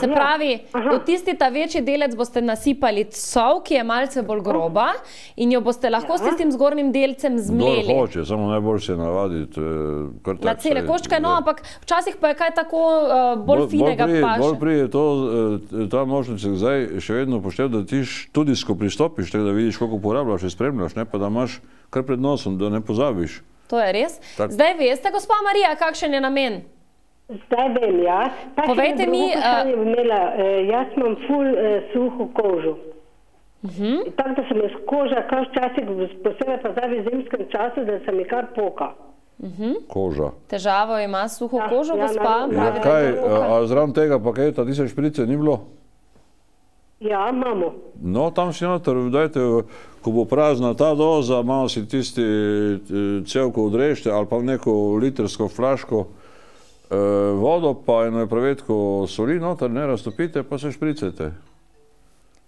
Se pravi, v tisti ta večji delec boste nasipali sol, ki je malce bolj groba in jo boste lahko s tistim zgornjim delcem zmleli. Kdor hoče, samo najbolj se navaditi. Na cele koščke, no, ampak včasih pa je kaj tako bolj finega paše. Bolj prije to, ta možnost je zdaj še vedno upoštev, da ti tudi ko pristopiš, da vidiš, koliko uporabljaš in spremljaš, pa da imaš kar pred nosom, da ne pozabiš. To je res. Zdaj veste, gospa Marija, kakšen je namen? Zdaj vem, ja. Povejte mi... Jaz imam ful suho kožo. Tako da se mi koža kar včasih, posebej pa zdaj v zimskem času, da se mi kar poka. Koža. Težavo ima suho kožo, gospa? A zraven tega paketa 1000 šprice ni bilo? Ja, imamo. No, tam si noter, dajte, ko bo prazna ta doza, malo si tisti cevko odrežite ali pa neko litrsko flaško vodo, pa eno pravetko soli noter, ne raztopite, pa se špricajte.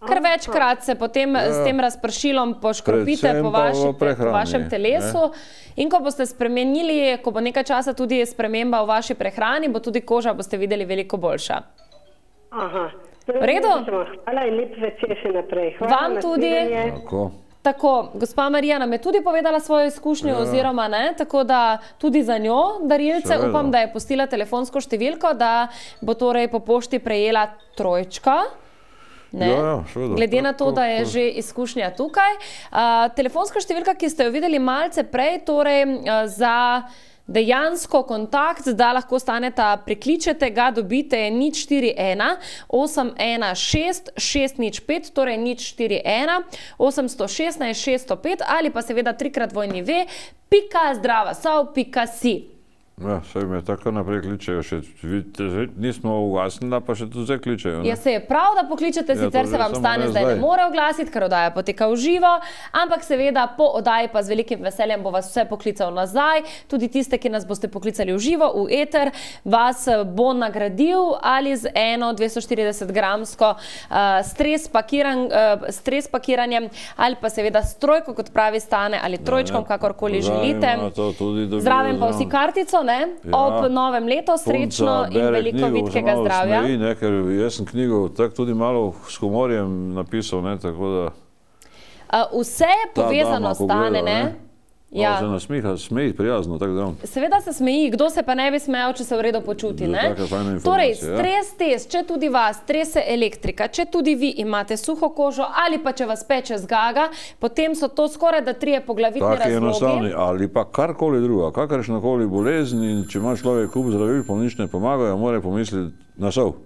Kar večkrat se potem s tem razpršilom poškropite po vašem telesu in ko boste spremenili, ko bo nekaj časa tudi sprememba v vaši prehrani, bo tudi koža, boste videli, veliko boljša. Aha. V redu? Hvala in lep večer še naprej. Vam tudi. Tako, gospa Marija nam je tudi povedala svojo izkušnjo oziroma ne, tako da tudi za njo darilce upam, da je pustila telefonsko številko, da bo torej po pošti prejela trojčka. Glede na to, da je že izkušnja tukaj. Telefonska številka, ki ste jo videli malce prej, torej za Dejansko kontakt, da lahko staneta, prikličete ga, dobite 041 816 605, torej 041 816 605 ali pa seveda 3x2.v.zdravasov.si. Ja, saj me tako naprej kličejo, nismo ugasnila, pa še tu zdaj kličejo. Ja, se je prav, da pokličete, sicer se vam Stane zdaj ne more oglasiti, ker oddaja poteka v živo, ampak seveda po oddaji pa z velikim veseljem bo vas vse poklical nazaj, tudi tiste, ki nas boste poklicali v živo, v eter, vas bo nagradil ali z eno 240-gramsko stres pakiranjem ali pa seveda s trojko, kot pravi Stane, ali trojčkom, kakorkoli želite. Zraven pa vsi kartico, ob novem letu, srečno in veliko vitkega zdravja. Ker jaz sem knjigo tako tudi malo s humorjem napisal, tako da... Vse je povezano, Stane, ne? Ja. Se nasmiha, smeji prijazno, tako da. Seveda se smeji, kdo se pa ne bi smejal, če se v redu počuti, ne? Torej, stres test, če tudi vas trese elektrika, če tudi vi imate suho kožo ali pa če vas peče zgaga, potem so to skoraj da 3 poglavitni razlogi. Taki enostavni, ali pa karkoli druga, kakršnakoli bolezni, in če ima človek kup zdravil, pa nič ne pomagajo, mora pomisliti na sol.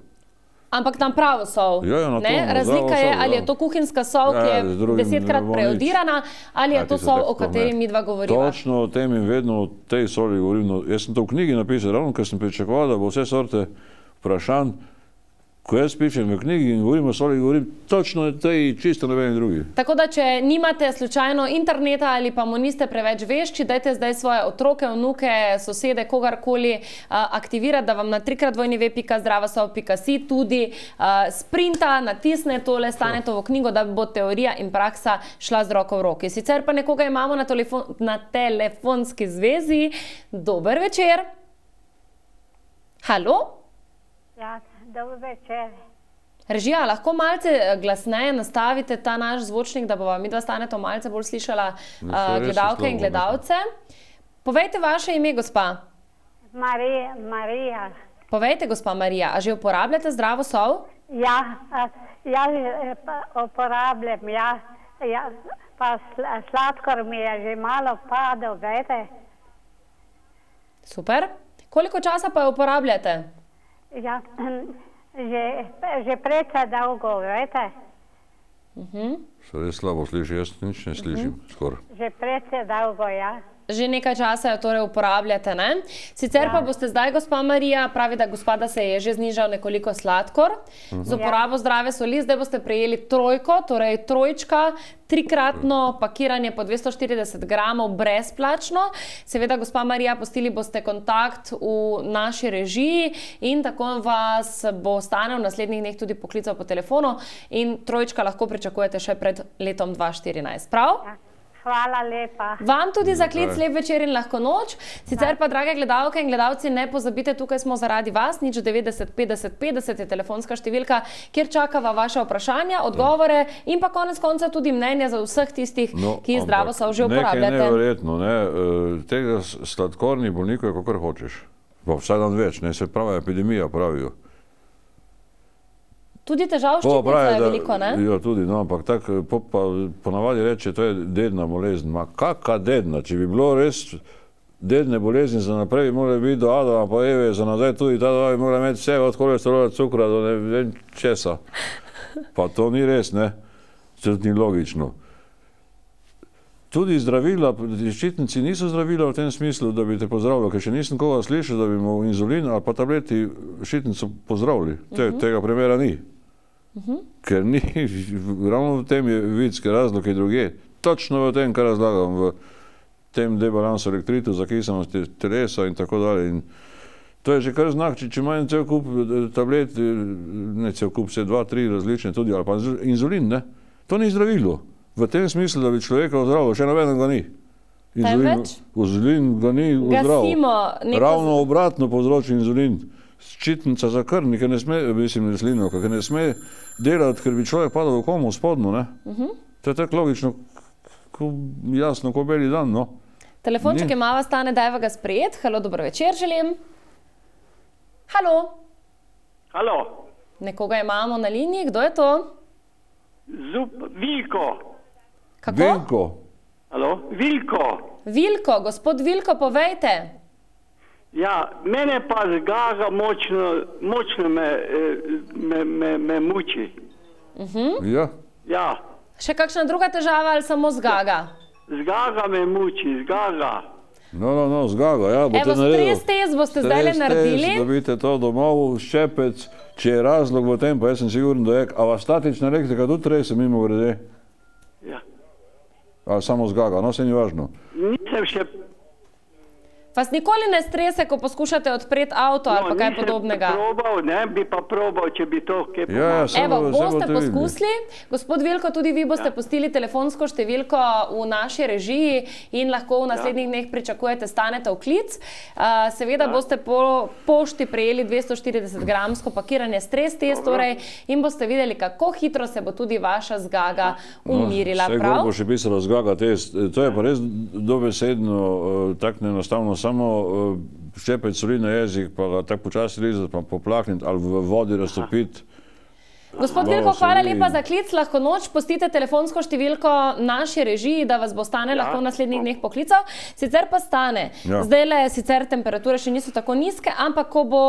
Ampak tam pravo sol. Razlika je, ali je to kuhinjska sol, ki je 10-krat prejodirana, ali je to sol, o kateri mi dva govoriva. Točno o tem in vedno o tej soli govorim. Jaz sem to v knjigi napisal, ravno ker sem pričakoval, da bo vse sorte vprašanj. Ko jaz pišem v knjigi in govorim o soli, govorim točno o tej čisto nobenih drugih. Tako da, če nimate slučajno interneta ali pa mu niste preveč vešči, dajte zdaj svoje otroke, vnuke, sosede, kogarkoli aktivirati, da vam na 3x2.v.zdravasov.si tudi sprinta, natisne tole Stanetovo knjigo, da bo teorija in praksa šla z roko v roki. Sicer pa nekoga imamo na telefonski zvezi. Dober večer. Halo? Ja, dober večer. Režija, lahko malce glasneje nastavite ta naš zvočnik, da bova midva Staneto malce bolj slišala gledalke in gledalce. Povejte vaše ime, gospa. Marija. Povejte, gospa Marija, a že uporabljate zdravo sol? Ja, uporabljam, pa sladkor mi je že malo padel, vete. Super. Koliko časa pa jo uporabljate? Ja, že precej dolgo, vete. Se res slabo sliši, jaz nič ne slišim, skoraj. Že precej dolgo, ja. Že nekaj časa jo torej uporabljate, ne? Sicer pa boste zdaj, gospa Marija, pravi, da gospoda se je že znižal nekoliko sladkor. Z uporabo zdrave soli, zdaj boste prejeli trojko, torej trojčka, 3-kratno pakiranje po 240 gramov brezplačno. Seveda, gospa Marija, pustili boste kontakt v naši režiji in tako vas bo Stane v naslednjih dneh tudi poklical po telefonu in trojčka lahko pričakujete še pred letom 2014. Prav? Hvala lepa. Vam tudi za klic lep večer in lahko noč. Sicer pa, drage gledalke in gledalci, ne pozabite, tukaj smo zaradi vas, 090 50 50 je telefonska številka, kjer čakava vaše vprašanja, odgovore in pa konec konca tudi mnenja za vseh tistih, ki zdravo sol že uporabljate. Nekaj neverjetno, tega sladkornih bolnikov je kakor hočeš. Vsaj dan več, se pravi epidemija, pravijo. Tudi težav ščitnica je veliko, ne? Ja, tudi, ampak tako ponavadi reče, to je dedna bolezen. Ma kaka dedna? Če bi bilo res dedne bolezni za naprej, bi morali biti do Adama pa Eve, za nazaj tudi ta dva bi morali imeti vse od kolesterola, cukra do ne vem česa. Pa to ni res, ne? To ni logično. Tudi zdravila, ščitnici niso zdravila v tem smislu, da bi te pozdravili, ker še nisem koga slišal, da bi mu inzulin ali pa tableti ščitnico pozdravili. Tega primera ni. Ker ni, ravno v tem je vidski razlog je druge. Točno v tem, kar razlagam, v tem debalansu elektritu, zakisanosti telesa in tako dalje. To je že kar znak, če ima en cel kup tablet, ne cel kup, se 2-3 različne tudi, ali pa inzulin, ne? To ni zdravilo. V tem smislu, da bi človeka ozdravil, še nobeden ga ni. Inzulin ga ni ozdravil. Ravno obratno povzroči inzulin. Ščitnica za krvni, ker ne sme, mislim, slinovka, ker ne sme delati, ker bi človek padal v komu spodno, ne? To je tako logično, jasno, ko beli dan, no. Telefonček imava, Stane, dajva ga sprejet. Halo, dobro večer želim. Halo. Halo. Nekoga imamo na liniji, kdo je to? Vilko. Kako? Vilko. Halo, Vilko. Vilko, gospod Vilko, povejte. Ja, mene pa zgaga močno me muči. Ja. Ja. Še kakšna druga težava ali samo zgaga? Zgaga me muči, zgaga. No, zgaga, ja. Evo, stres test boste zdaj naredili. Stres test, dobite to domov, ščepec, če je razlog v tem, pa jaz sem siguren, da je. A vas statična elektrika tudi trese mimo grede? Ja. A samo zgaga, no, se ni važno. Nisem še... Vas nikoli ne strese, ko poskušate odpreti avto ali pa kaj podobnega? Bi pa probal, če bi to kaj pomagal. Evo, boste poskusili. Gospod Vilko, tudi vi boste pustili telefonsko številko v naši režiji in lahko v naslednjih dneh pričakujete Stanetov klic. Seveda boste po pošti prejeli 240-gramsko pakiranje stres test, torej, in boste videli, kako hitro se bo tudi vaša zgaga umirila. Vse gor bo še pisalo zgaga test. To je pa res dobesedno, tako neenostavno, samo ščepec soli na jezik, pa ga tako počasi rezati, pa poplakniti ali v vodi raztopiti. Gospod Vilko, hvala lepa za klic. Lahko noč pustite telefonsko številko naši režiji, da vas bo Stane lahko v naslednjih dneh poklical. Sicer pa Stane, zdajle sicer temperature še niso tako nizke, ampak ko bo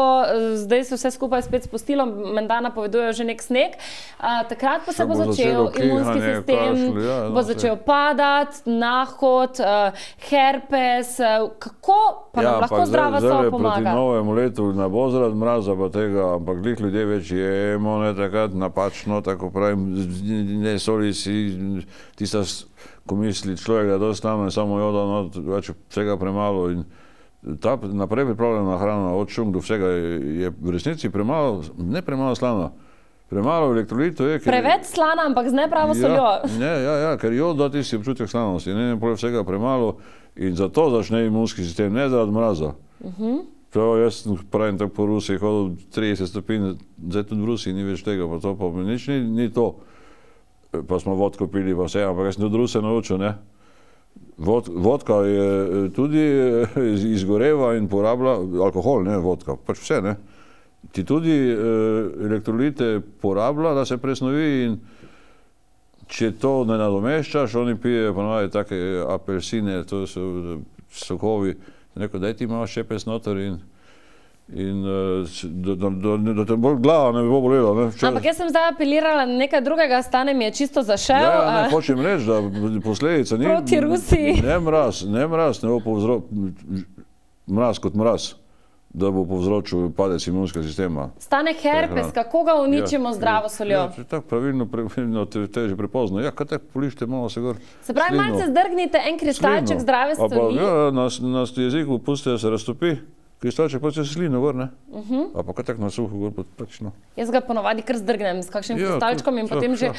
zdaj se vse skupaj spet spustilo, menda napovedujejo že nek sneg, takrat pa se bo začel imunski sistem, bo začel padati, nahod, herpes, kako pa nam lahko zdrava soba pomaga? Proti novemu letu ne bo zaradi mraza pa tega, ampak glih ljudje več jemo, ne takrat napačno, tako pravim, ne soli si tista, ko misli človek, da je dosti nama in samo joda, no, več vsega premalo in ta naprej pripravljena hrana od šung do vsega je v resnici premalo, ne premalo slana, premalo elektrolitov je, preveč slana, ampak z nepravo soljo. Ja, ker jod da tisti občutek slanosti, ne poleg vsega premalo in zato začne imunski sistem, ne zaradi mraza. Jaz pravim tako po Rusiji, hodil 30 stopinj, zdaj tudi v Rusiji ni več tega, pa to pa nič ni to. Pa smo vodko pili, pa vse, ampak jaz sem tudi Ruse naučil, ne. Vodka je tudi izgoreva in porablja, alkohol, ne vodka, pač vse, ne. Ti tudi elektrolite porablja, da se presnovi in če to ne nadomeščaš, oni pijejo ponovadi take apelsine, to so sokovi. Rekel, daj ti malo ščepec noter in da te bolj glava ne bi bo bolela. Ampak jaz sem zdaj apelirala na nekaj drugega, Stane mi je čisto zašel. Ja, ne hočem reči, da posledica ni... Proti Rusiji. Ne mraz, ne bo povzročil, mraz kot mraz, da bo povzročil padec imunskega sistema. Stane herpes, kako ga uničimo zdravo soljo? Ja, tako pravilno, te je že prepozno. Ja, kaj tako polište malo se gor. Se pravi, malce zdrgnite en kristalček zdrave soli. Ja, na jeziku pusti, da se raztopi. Kristalček pa se slino gor, ne? A pa kaj tako na suho gor, pač no. Jaz ga ponovadi kar zdrgnem s kakšnim kristalčkom in potem že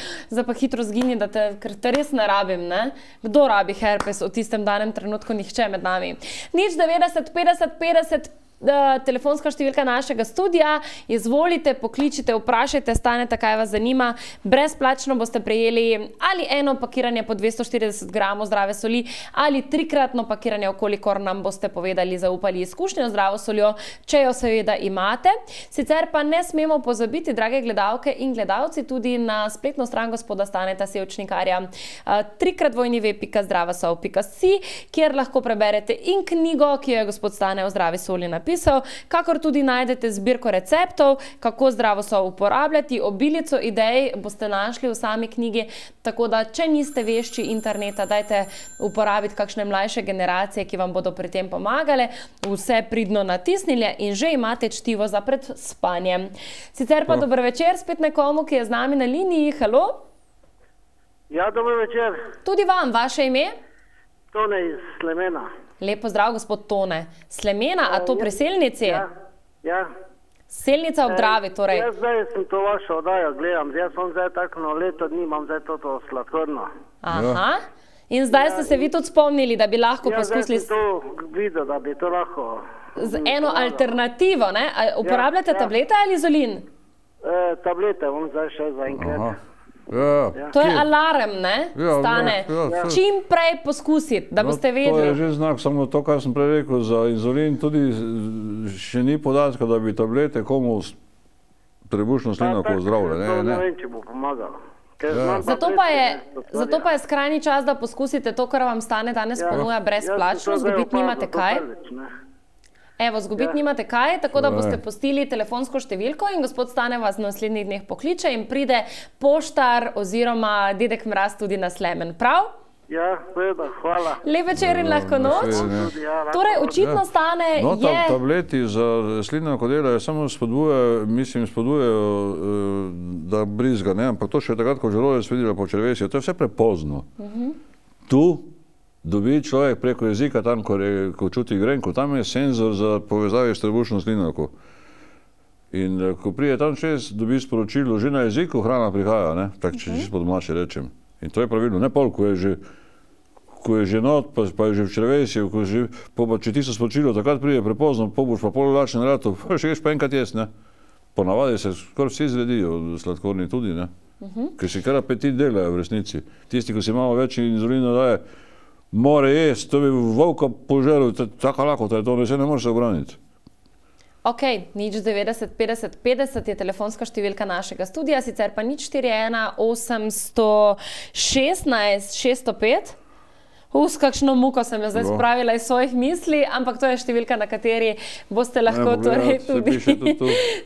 pa hitro zgini, da te res ne rabim, ne? Kdo rabi herpes v tistem danem trenutku? Nihče med nami. Nič 90 50 50 telefonska številka našega studija, izvolite, pokličite, vprašajte Staneta, kaj vas zanima. Brezplačno boste prejeli ali eno pakiranje po 240 gramov zdrave soli ali trikratno pakiranje, okolikor nam boste povedali, zaupali izkušnjo zdravo soljo, če jo seveda imate. Sicer pa ne smemo pozabiti, drage gledalke in gledalci, tudi na spletno stran gospoda Staneta Sevčnikarja www.zdravasol.si, kjer lahko preberete in knjigo, ki jo je gospod Stane o zdravi soli napisal, kakor tudi najdete zbirko receptov, kako zdravo sol uporabljati, obilico idej boste našli v sami knjigi, tako da, če niste vešči interneta, dajte uporabiti kakšne mlajše generacije, ki vam bodo pri tem pomagale, vse pridno natisnili in že imate čtivo za pred spanjem. Sicer pa dober večer spet nekomu, ki je z nami na liniji. Halo? Ja, dober večer. Tudi vam, vaše ime? Tone iz Slemena. Lepo zdrav, gospod Tone. Slemena, a to pri Selnici? Ja. Selnica ob Dravi, torej. Jaz zdaj sem to vašo oddajo gledam, jaz sem zdaj tako na leto dni, imam zdaj to sladkorno. Aha. In zdaj ste se vi tudi spomnili, da bi lahko poskusili... Ja, zdaj sem to videl, da bi to lahko... Z eno alternativo, ne? Uporabljate tablete ali inzulin? Tablete, bom zdaj še zaenkrat. To je alarm, ne, Stane? Čim prej poskusiti, da boste vedeli. To je že znak, samo to, kar sem prej rekel, za inzulin tudi še ni podatka, da bi tablete komu trebušno slinako zdravile. Ne vem, če bo pomagalo. Zato pa je skrajni čas, da poskusite to, kar vam Stane danes ponuja brezplačno, zgubiti nimate kaj. Evo, zgubiti nimate kaj, tako da boste postili telefonsko številko in gospod Stane vas na naslednjih dneh pokliče in pride poštar oziroma dedek Mraz tudi na Slemen. Prav? Ja, seveda, hvala. Lep večer in lahko noč. Torej, očitno Stane je... No, tableti za slino kodela samo spodbujajo, da brizga, ne? Ampak to še je takrat, ko želodec videla po črevesju. To je vse prepozno. Tu dobi človek preko jezika, tam, ko čuti grenko, tam je senzor za povezave s trebušno slinavko. In ko prije tam čez, dobi sporočilo, že na jeziku hrana prihaja, ne? Tak, če čisto po domače rečem. In to je pravilno. Ne pol, ko je že not, pa je že v črevesju, če ti so sporočilo, takrat prije prepozno, boš pa pol lačen rado, še greš pa enkrat jest, ne? Ponavadi se skoraj vsi zredijo, sladkorni tudi, ne? Ker si kar apetit delajo v resnici. Tisti, ko si malo več inzulina daje, more jest, to bi volka poželil, tako lakota je to, ne moreš se obraniti. Ok, nič 90 50 50 je telefonska številka našega studija, sicer pa nič 41 816 605. Kakšno muko sem jo zdaj spravila iz svojih misli, ampak to je številka, na kateri boste lahko torej tudi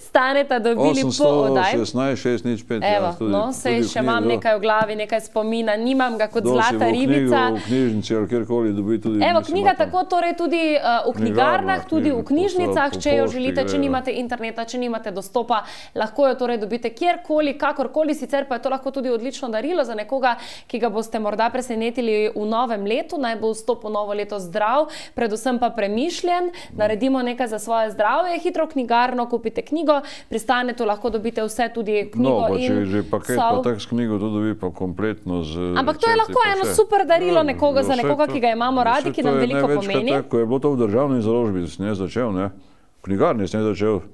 Staneta dobili po oddaji. 816 605. Evo, no, sej še imam nekaj v glavi, nekaj spomina, nimam ga kot zlata ribica. V knjižnici ali kjerkoli dobi tudi... Evo, knjiga tako torej tudi v knjigarnah, tudi v knjižnicah, če jo želite, če nimate interneta, če nimate dostopa, lahko jo torej dobite kjerkoli, kakorkoli, sicer pa je to lahko tudi odlično darilo za nekoga, ki ga boste morda presenetili v novem letu, naj bo vstop v novo leto zdrav, predvsem pa premišljen, naredimo nekaj za svoje zdravje, hitro v knjigarno, kupite knjigo, pri Stanetu lahko dobite vse, tudi knjigo in sol. No, pa če že paket pa tak s knjigo, to dobi pa kompletno z... Ampak to je lahko eno super darilo za nekoga, ki ga imamo radi, ki nam veliko pomeni. To je največkrat tako, je bilo to v državni založbi, sem ne začel, ne? V knjigarni sem ne začel.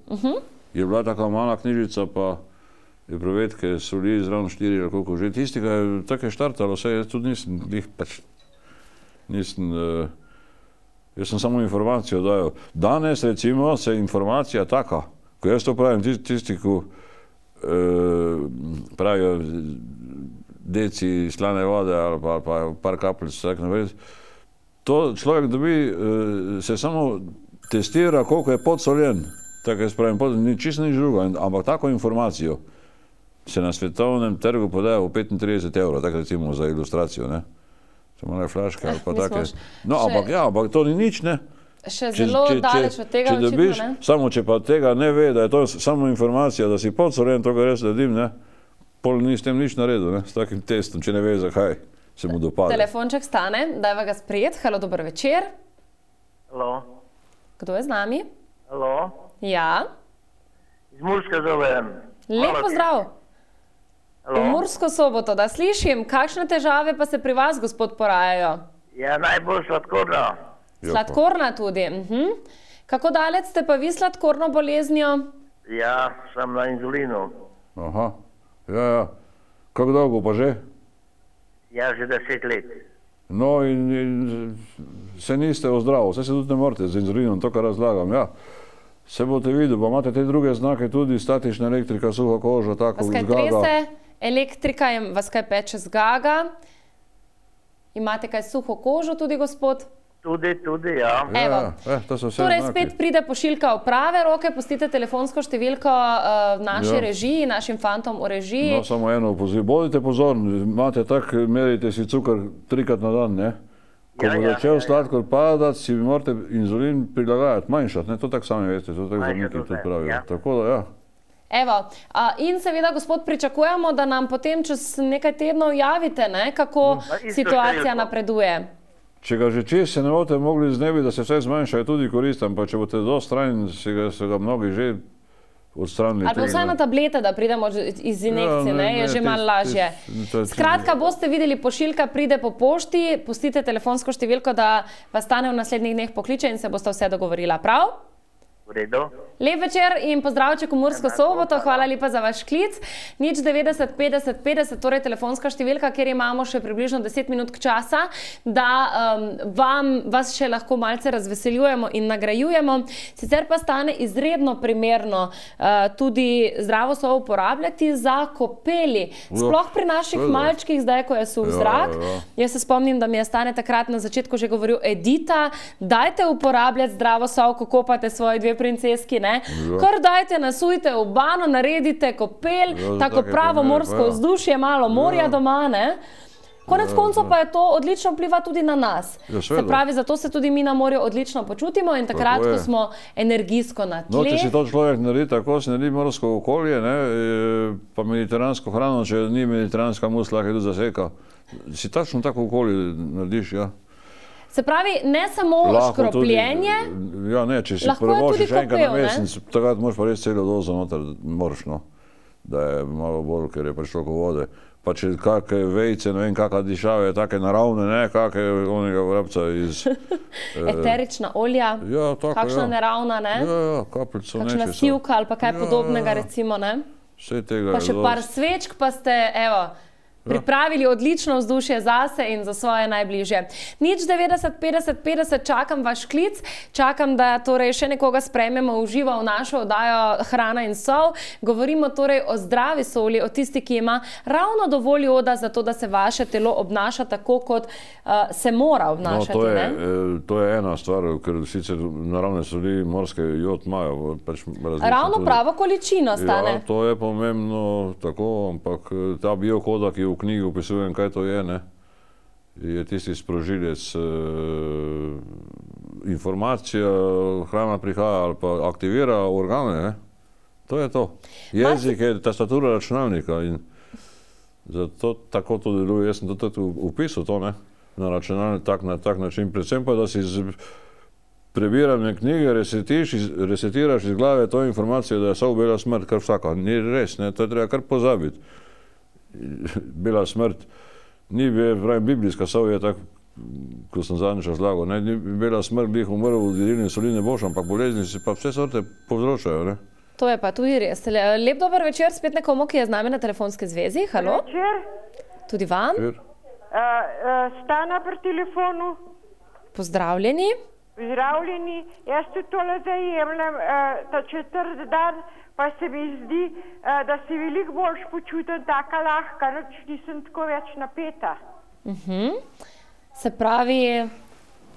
Je bila taka mala knjižica, pa je provedke soli zravno 4 ali koliko že. Tisti, ki je tako štartalo, vse jaz tudi jaz sem samo informacijo dajal. Danes, recimo, se informacija taka, ko jaz to pravim, tisti, ko pravijo deci slane vode ali pa par kapljic, tako naprej, to človek dobi, se samo testira, koliko je podsoljen, tako jaz pravim, čisto nič drugo, ampak tako informacijo se na svetovnem trgu podaja v 35 €, tako recimo za ilustracijo, ne? Če male flaške ali pa take. No, ampak to ni nič, ne? Še zelo daleč od tega očitno, ne? Samo če pa tega ne ve, da je to samo informacija, da si podsoljen, to, kar jaz sledim, ne? Pol ni s tem nič naredil, ne? S takim testom, če ne ve, zakaj se mu dopade. Telefonček Stane, dajva ga sprejet. Halo, dober večer. Halo. Kdo je z nami? Halo. Ja. Iz Murske zovem. Lep pozdrav. V Mursko Soboto, da slišim, kakšne težave pa se pri vas, gospod, porajajo? Ja, najbolj sladkorna. Sladkorna tudi. Kako daleč ste pa vi sladkorno boleznijo? Ja, sem na inzulinu. Aha, ja. Kako dolgo pa že? Ja, že 10 let. No in se niste ozdravo, se tudi ne morate z inzulinom, to, kar razlagam, ja. Se boste videli, pa imate te druge znake tudi, statična elektrika, suha koža, tako zgaga. Vas kaj trese? Elektrika, vas kaj peče zgaga? Imate kaj suho kožo tudi, gospod? Tudi, ja. Evo, to so vse torej znaki. spet pride pošiljka v prave roke, pustite telefonsko številko v naši režiji, našim fantom v režiji. No, samo eno opozorilo, bodite pozorni, imate tako, merite si cukor 3-krat na dan, ne? Ko bo začel sladkor padati, si morate inzulin prilagajati, manjšati, ne? To tako sami veste, to tako zdravniki tudi pravijo. Tako da, ja. Evo, in seveda, gospod, pričakujemo, da nam potem čez nekaj tednov javite, ne, kako situacija napreduje. Če ga že čez se ne boste mogli znebiti, da se vse zmanjša, je tudi koristan, pa če boste dosti trajni, se ga mnogi že odstranili. Ali pa vsaj na tablete, da pridemo iz injekcije, ne, je že malo lažje. Skratka, boste videli, pošiljka pride po pošti, pustite telefonsko številko, da vas Stane v naslednjih dneh pokliče in se boste vse dogovorila, prav? V redu. Lep večer in pozdravček v Mursko Soboto, hvala lepa za vaš klic. 090 50 50, torej telefonska številka, kjer imamo še približno 10 minut časa, da vas še lahko malce razveseljujemo in nagrajujemo. Sicer pa stane izredno primerno tudi zdravo sovo uporabljati za kopeli. Sploh pri naših malčkih, zdaj, ko je suh zrak. Jaz se spomnim, da mi je Stane takrat na začetku že govoril: Edita, dajte uporabljati zdravo sovo, ko kopate svoje dve princeski, ne? Kar dajte, nasujte v bano, naredite kopel, tako pravo morsko vzdušje, malo morja doma, ne? Konec koncev pa je to odlično vpliva tudi na nas. Se pravi, zato se tudi mi na morju odlično počutimo in takrat, ko smo energijsko na tleh. No, če si to človek naredi tako, si naredi morsko okolje, pa mediteransko hrano, če ni mediteranska musla, ki je tudi zaseka. Si tačno tako okolje narediš, ja. Se pravi, ne samo škropljenje, ja, ne, če si prvošiš enkrat na mesec, takrat moraš pa res celo dozo noter, moraš, no, da je malo bolj, ker je pač toliko vode. Pa če kakve vejce, ne vem, kakva dišave, take naravne, ne, kakve onega vrabca iz... Eterična olja, kakšna neravna, ne? Ja, kapljico nečesa. Kakšna sivka ali pa kaj podobnega, recimo, ne? Vse tega je pa še par svečk, pa ste, evo, pripravili odlično vzdušje zase in za svoje najbližje. 090 50 50, čakam vaš klic, čakam, da torej še nekoga sprejmemo v živo v našo oddajo Hrana in sol. Govorimo torej o zdravi soli, o tisti, ki ima ravno dovolj joda za to, da se vaše telo obnaša tako, kot se mora obnašati, ne? To je ena stvar, ker sicer naravne soli morske jod imajo. Ravno pravo količino, Stane. Ja, to je pomembno tako, ampak ta biokoda, ki v knjigi opisujem, kaj to je, ne, je tisti sprožilec informacija, hrana prihaja ali pa aktivira organe, ne. To je to. Jezik je tastatura računalnika in zato tako to deluje. Jaz sem to tudi upisal to, ne, na računalnik na tak način. Predvsem pa, da si prebirane knjige resetiraš iz glave to informacijo, da je sol bela smrt, kar vsaka. Ni res, ne, to je treba kar pozabiti. Bela smrt ni biblijska sol, je tako, ko sem zadnjič razlagal, ne, bela smrt glih umrl v jedilni soli ne boš, ampak bolezni se pa vse sorte povzročajo, ne. To je pa tudi res. Lep dober večer spet nekomu, ki je z nami na telefonski zvezi. Halo? Večer. Tudi vam? Stana pri telefonu. Pozdravljeni. Pozdravljeni. Jaz tudi tole zdaj jemljem ta četrti dan, pa se mi zdi, da se veliko bolj počutim taka lahka, noč nisem tako več napeta. Se pravi...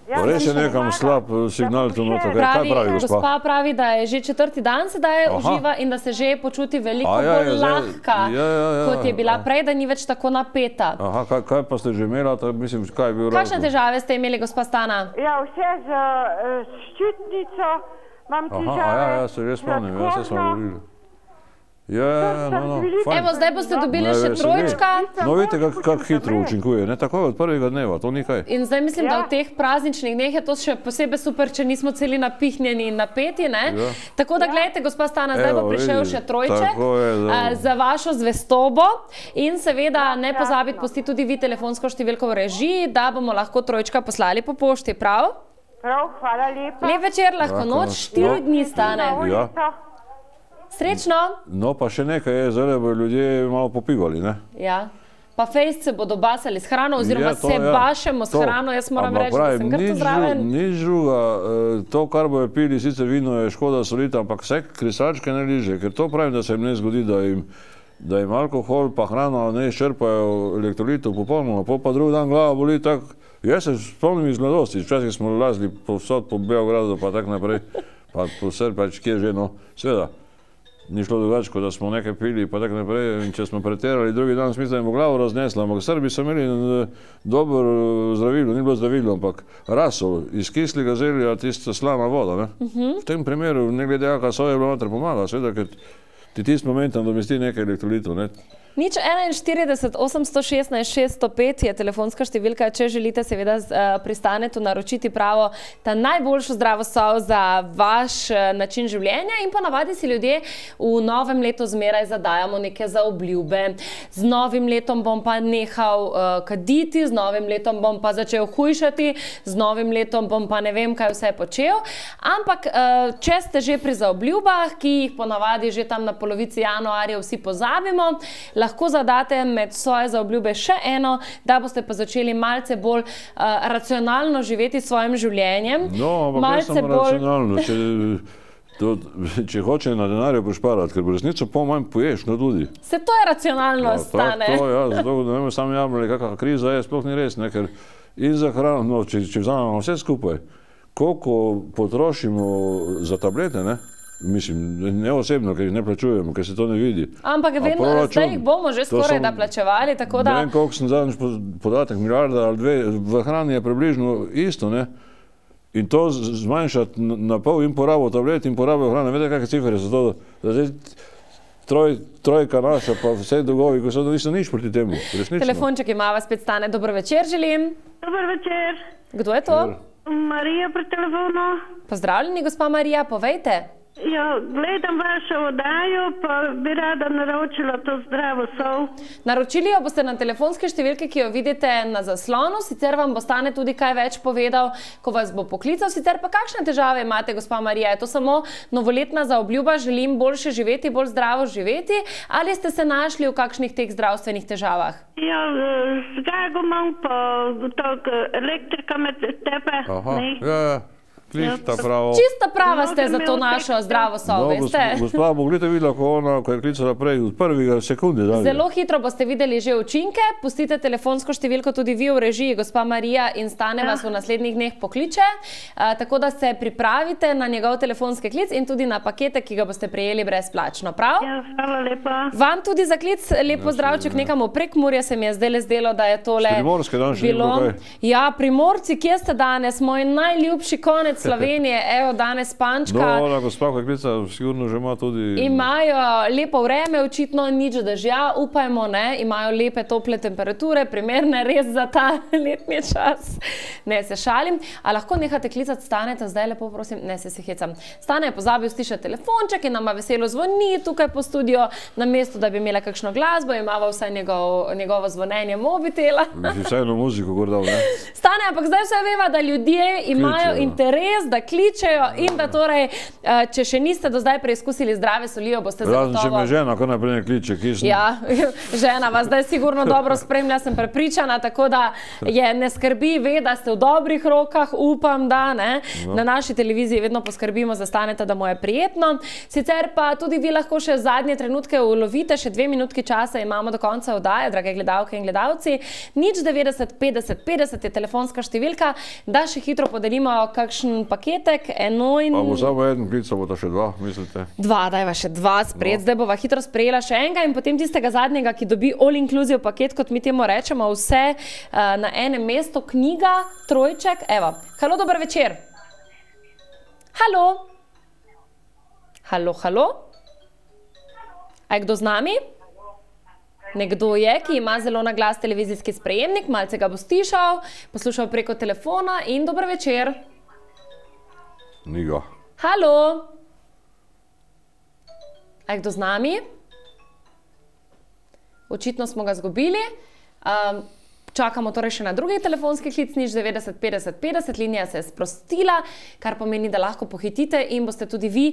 Res je nekam slab signal tu noto. Kaj pravi gospa? Gospa pravi, da je že četrti dan sedaj uživa in da se že počuti veliko bolj lahka, kot je bila prej, da ni več tako napeta. Aha, kaj pa ste že imela? Mislim, kaj je bil razlog? Kakšne težave ste imeli, gospa Stana? Ja, vse z ščitnico. Ja, se že spomnim, ja, se smo govorili. Ja, no, fajn. Evo, zdaj boste dobili še trojčka. No, vidite, kako hitro učinkuje, ne, tako od prvega dneva, to ni kaj. In zdaj mislim, da v teh prazničnih dneh je to še posebej super, če nismo celi napihnjeni in napeti, ne. Tako da, gledajte, gospa Stana, zdaj bo prišel še trojček za vašo zvestobo in seveda ne pozabiti pustiti tudi vi telefonsko številko v režiji, da bomo lahko trojčka poslali po pošti, prav? Prav, hvala lepa. Lep večer, lahko noč, 4 dni Stane. Ja. Srečno. No, pa še nekaj je, zdaj bo ljudje malo popivali, ne? Ja. Pa fejst se bodo basali s hrano, oziroma se bašemo s hrano, jaz moram reči, da sem kar to zraven. Nič druga, to, kar bojo pili, sicer vino je škoda solita, ampak vse krisalčke ne liže, ker to pravim, da se jim ne zgodi, da jim alkohol pa hrana ne izčrpajo elektrolitov popolnoma, pa drugi dan glava boli tako. Jaz se spomnim iz mladosti, včasih smo lazili povsod po Beogradu, pa tak naprej, pa po Srbiji, pač kje že, no, sveda. Ni šlo drugače, kot da smo nekaj pili, pa tako naprej, in če smo preterali, drugi dan smisla jim bo glavo raznesla, ampak Srbi so imeli dobro zdravilo, ni bilo zdravilo, ampak rasol, iz kislega zelja, tista slana voda, ne. V tem primeru, ne glede jaka soja je bila noter pomaga, seveda, ker ti tist moment nadomesti nekaj elektrolitov, ne. Nič 41 816 605 je telefonska številka, če želite seveda pri Stanetu naročiti pravo ta najboljšo zdravo sol za vaš način življenja in ponavadi si ljudje v novem letu zmeraj zadajamo neke zaobljube. Z novim letom bom pa nehal kaditi, z novim letom bom pa začel hujšati, z novim letom bom pa ne vem, kaj vse počel. Ampak, če ste že pri zaobljubah, ki jih ponavadi že tam na polovici januarja vsi pozabimo, lahko zadate med svoje zaobljube še eno, da boste pa začeli malce bolj racionalno živeti s svojim življenjem. No, ampak ne samo racionalno. Če hoče na denarju pošparati, ker bo resnico pol manj poješ, no tudi. Se to je racionalno, Stane. To, ja, zato da ne samo jamrali, kakva kriza je, sploh ni res, ne, ker in za hrano, no, če vzamemo vse skupaj, koliko potrošimo za tablete, ne? Mislim, ne osebno, ker jih ne plačujemo, ker se to ne vidi. Ampak zdaj jih bomo že skoraj da plačevali, tako da... Ne vem, koliko sem zadnjič podatek, milijarda ali dve, v hrani je približno isto, ne? In to zmanjšati na pol in porabo tablet in porabo hrane, vete kakve cifre so to, da zdaj trojka naša, pa vse dolgovi, ko so niso nič proti temu, resnično. Telefonček ima vas spet Stane, dobro večer želim. Dober večer. Kdo je to? Marija pri telefonu. Pozdravljeni, gospa Marija, povejte. Ja, gledam vašo oddajo, pa bi rada naročila to zdravo sol. Naročili jo boste na telefonske številke, ki jo vidite na zaslonu, sicer vam bo Stane tudi kaj več povedal, ko vas bo poklical. Sicer pa kakšne težave imate, gospa Marija? Je to samo novoletna zaobljuba, želim boljše živeti, bolj zdravo živeti, ali ste se našli v kakšnih teh zdravstvenih težavah? Ja, zgago imam, pa elektrika me tepe. Aha, ja. Čista prava ste za to našo zdravo sol, veste? Gospa, boglite videla, ko je klicala prej, v prvega sekunde. Zelo hitro boste videli že učinke, pustite telefonsko številko tudi vi v režiji, gospa Marija, in Stane vas v naslednjih dneh pokliče, tako da se pripravite na njegov telefonski klic in tudi na pakete, ki ga boste prejeli brezplačno, prav? Ja, hvala lepa. Vam tudi za klic, lep pozdravček nekam v Prekmurje, se mi je zdaj zdelo, da je tole bilo. Ja, Primorci, kje ste danes? Moj najljubši konec Slovenije, evo danes Pančka. No, ona gospa, ko je klica, sigurno že ima tudi... Imajo lepo vreme, očitno nič dežja, upajmo, ne, imajo lepe tople temperature, primerne res za ta letni čas. Ne, se šalim. A lahko nehate klicati Staneta, zdaj lepo prosim, ne se hecam. Stane je pozabil stišati telefonček in nama veselo zvoni tukaj po studio, na mesto, da bi imela kakšno glasbo, imava vsaj njegovo zvonenje mobitela. Bi vsaj eno muziko gordal, ne? Stane, ampak zdaj vse veva, da ljudje imajo interes, da kličejo in da torej, če še niste do zdaj preizkusili zdrave solijo, boste zagotovo... Če me žena, ko naprej ne kliče, kisno. Ja, žena vas zdaj sigurno dobro spremlja, sem prepričana, tako da je ne skrbi, ve, da ste v dobrih rokah, upam, da ne. Na naši televiziji vedno poskrbimo za Staneta, da mu je prijetno. Sicer pa tudi vi lahko še zadnje trenutke ulovite, še 2 minutki časa imamo do konca oddaje, drage gledalke in gledalci. Nič 90 50 50 je telefonska številka, da še hitro podelimo kakšen paketek, eno in... Pa bo samo eden klic, bo to še 2, mislite? 2, dajva še 2 spred, zdaj bova hitro sprejela še enega in potem tistega zadnjega, ki dobi all-inclusive paket, kot mi temu rečemo, vse na enem mestu, knjiga, trojček, evo. Halo, dober večer. Halo. Halo, halo. A je kdo z nami? Nekdo je, ki ima zelo na glas televizijski sprejemnik, malce ga bo stišal, poslušal preko telefona in dober večer. Ni ga. Halo. A je kdo z nami? Očitno smo ga zgubili. Čakamo torej še na drugi telefonski klic, nič 90 50 50, linija se je sprostila, kar pomeni, da lahko pohitite in boste tudi vi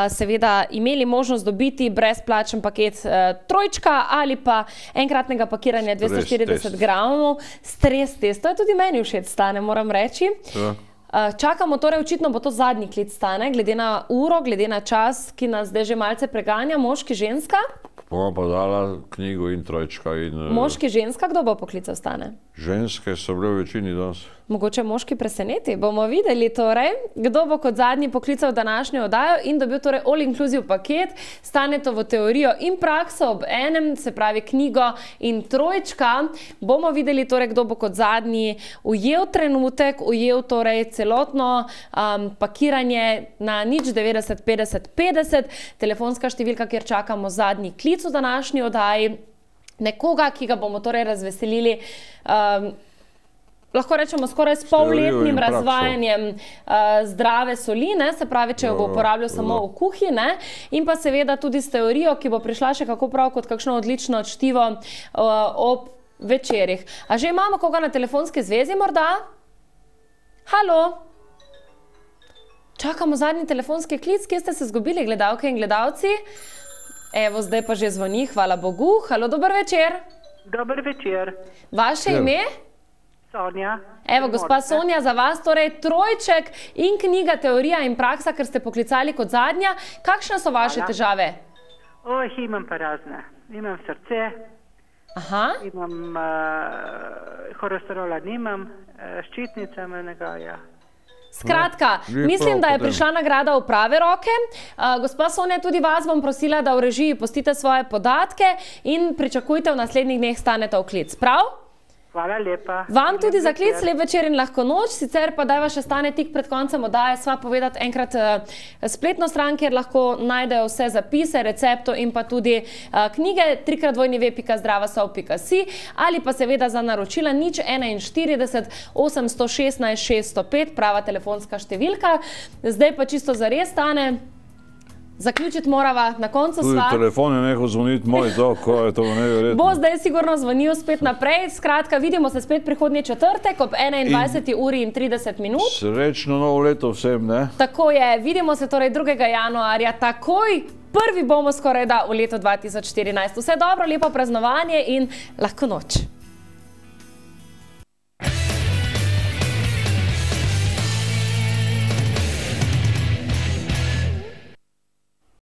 seveda imeli možnost dobiti brezplačen paket trojčka ali pa enkratnega pakiranja 240 gramov. Stres test, to je tudi meni všeč, Stane, moram reči. Čakamo, torej očitno bo to zadnji klic, Stane, glede na uro, glede na čas, ki nas zdaj že malce preganja, moški, ženska. Bomo pa dala knjigo in trojčka in... Moški, ženska, kdo bo poklical, Stane? Ženske so bile v večini danes. Mogoče moški preseneti. Bomo videli torej, kdo bo kot zadnji poklical današnjo oddajo in dobil torej all-inclusive paket, Stanetovo teorijo in prakso ob enem, se pravi knjigo in trojčka. Bomo videli torej, kdo bo kot zadnji ujel trenutek, ujel torej celotno pakiranje na nič 90 50 50, telefonska številka, kjer čakamo zadnji klic v današnji oddaji. nekoga, ki ga bomo torej razveselili, lahko rečemo skoraj s polletnim razvajanjem zdrave soline, se pravi, če jo bo uporabljal samo v kuhinji, in pa seveda tudi s teorijo, ki bo prišla še kako prav kot kakšno odlično čtivo ob večerih. A že imamo koga na telefonski zvezi morda? Halo? Čakamo zadnji telefonski klic, kje ste se zgubili, gledalke in gledalci? Evo, zdaj pa že zvoni, hvala Bogu. Halo, dober večer. Dober večer. Vaše ime? Sonja. Evo, gospa Sonja, za vas torej trojček in knjiga Teorija in praksa, ker ste poklicali kot zadnja. Kakšne so vaše težave? Imam pa razne. Imam srce, imam holesterola nimam, ščitnica menega, ja. Skratka, mislim, da je prišla nagrada v prave roke. Gospa Sonja, tudi vas bom prosila, da v režiji pustite svoje podatke in pričakujte v naslednjih dneh staneta v klic. Prav? Hvala lepa. Vam tudi za klic, lep večer in lahko noč, sicer pa dajva še stane tik pred koncem oddaje sva povedati enkrat spletno stran, kjer lahko najdejo vse zapise, recepto in pa tudi knjige www.zdravasov.si ali pa seveda za naročila 041 816 605, prava telefonska številka. Zdaj pa čisto zares stane. Zaključiti morava na koncu sva. Tudi telefon je nehal zvoniti moj, ko je to neverjetno. Bo zdaj sigurno zvonil spet naprej. Skratka, vidimo se spet prihodnji četrtek ob 21:30. Srečno novo leto vsem, ne? Tako je, vidimo se torej 2. januarja, takoj prvi bomo skoraj da v letu 2014. Vse dobro, lepo praznovanje in lahko noč.